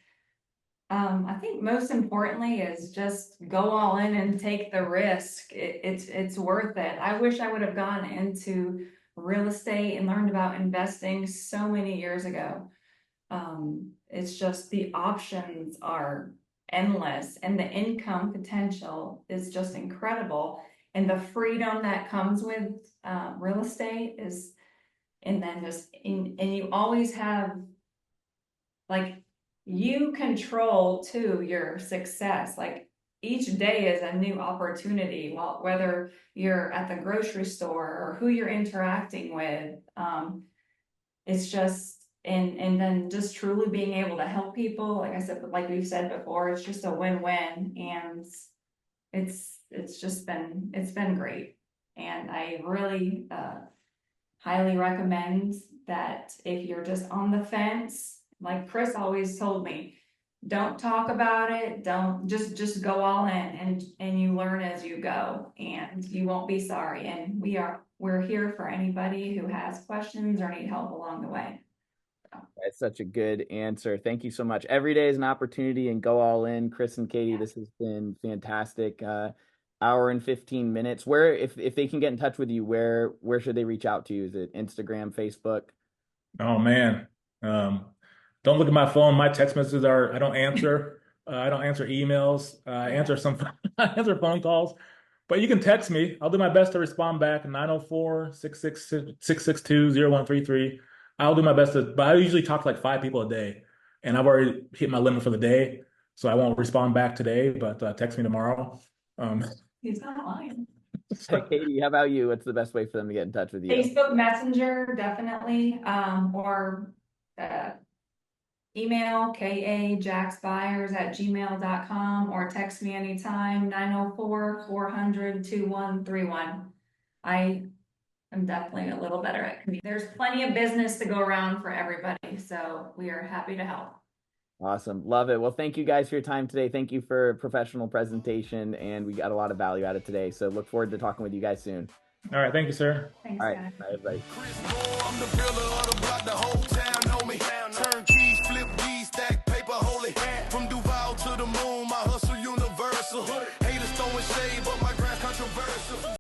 I think most importantly is just go all in and take the risk. It's worth it. I wish I would have gone into real estate and learned about investing so many years ago. It's just the options are endless and the income potential is just incredible. And the freedom that comes with real estate is, and then and you always have, like, you control too your success. Like each day is a new opportunity, whether you're at the grocery store or who you're interacting with. It's just, and then just truly being able to help people, like I said, like we've said before, it's just a win-win, and it's been great. And I really highly recommend that if you're just on the fence, like Chris always told me, don't talk about it, don't just go all in and you learn as you go and you won't be sorry. And we're here for anybody who has questions or need help along the way. That's such a good answer. Thank you so much. Every day is an opportunity and go all in. Chris and Kady, this has been fantastic. Hour and 15 minutes. Where, if they can get in touch with you, where should they reach out to you? Is it Instagram, Facebook? Oh man. Don't look at my phone. My text messages I don't answer. I don't answer emails. I answer I answer phone calls, but you can text me. I'll do my best to respond back. 904-662-0133. I'll do my best but I usually talk to like 5 people a day, and I've already hit my limit for the day, so I won't respond back today, but text me tomorrow. He's not lying. Kady, how about you? What's the best way for them to get in touch with you? Facebook Messenger, definitely, or email kajacksbuyers@gmail.com, or text me anytime, 904-400-2131. I am definitely a little better at communicating. There's plenty of business to go around for everybody, so we are happy to help. Awesome. Love it. Well, thank you guys for your time today. Thank you for a professional presentation, and we got a lot of value out of today. So look forward to talking with you guys soon. All right. Thank you, sir. Thanks, All right. guys. Bye, everybody. I'm the builder of the block, the whole town know me. Turn keys, flip keys, stack paper, holy. From Duval to the moon, my hustle universal. Haters throwing shade, but my grind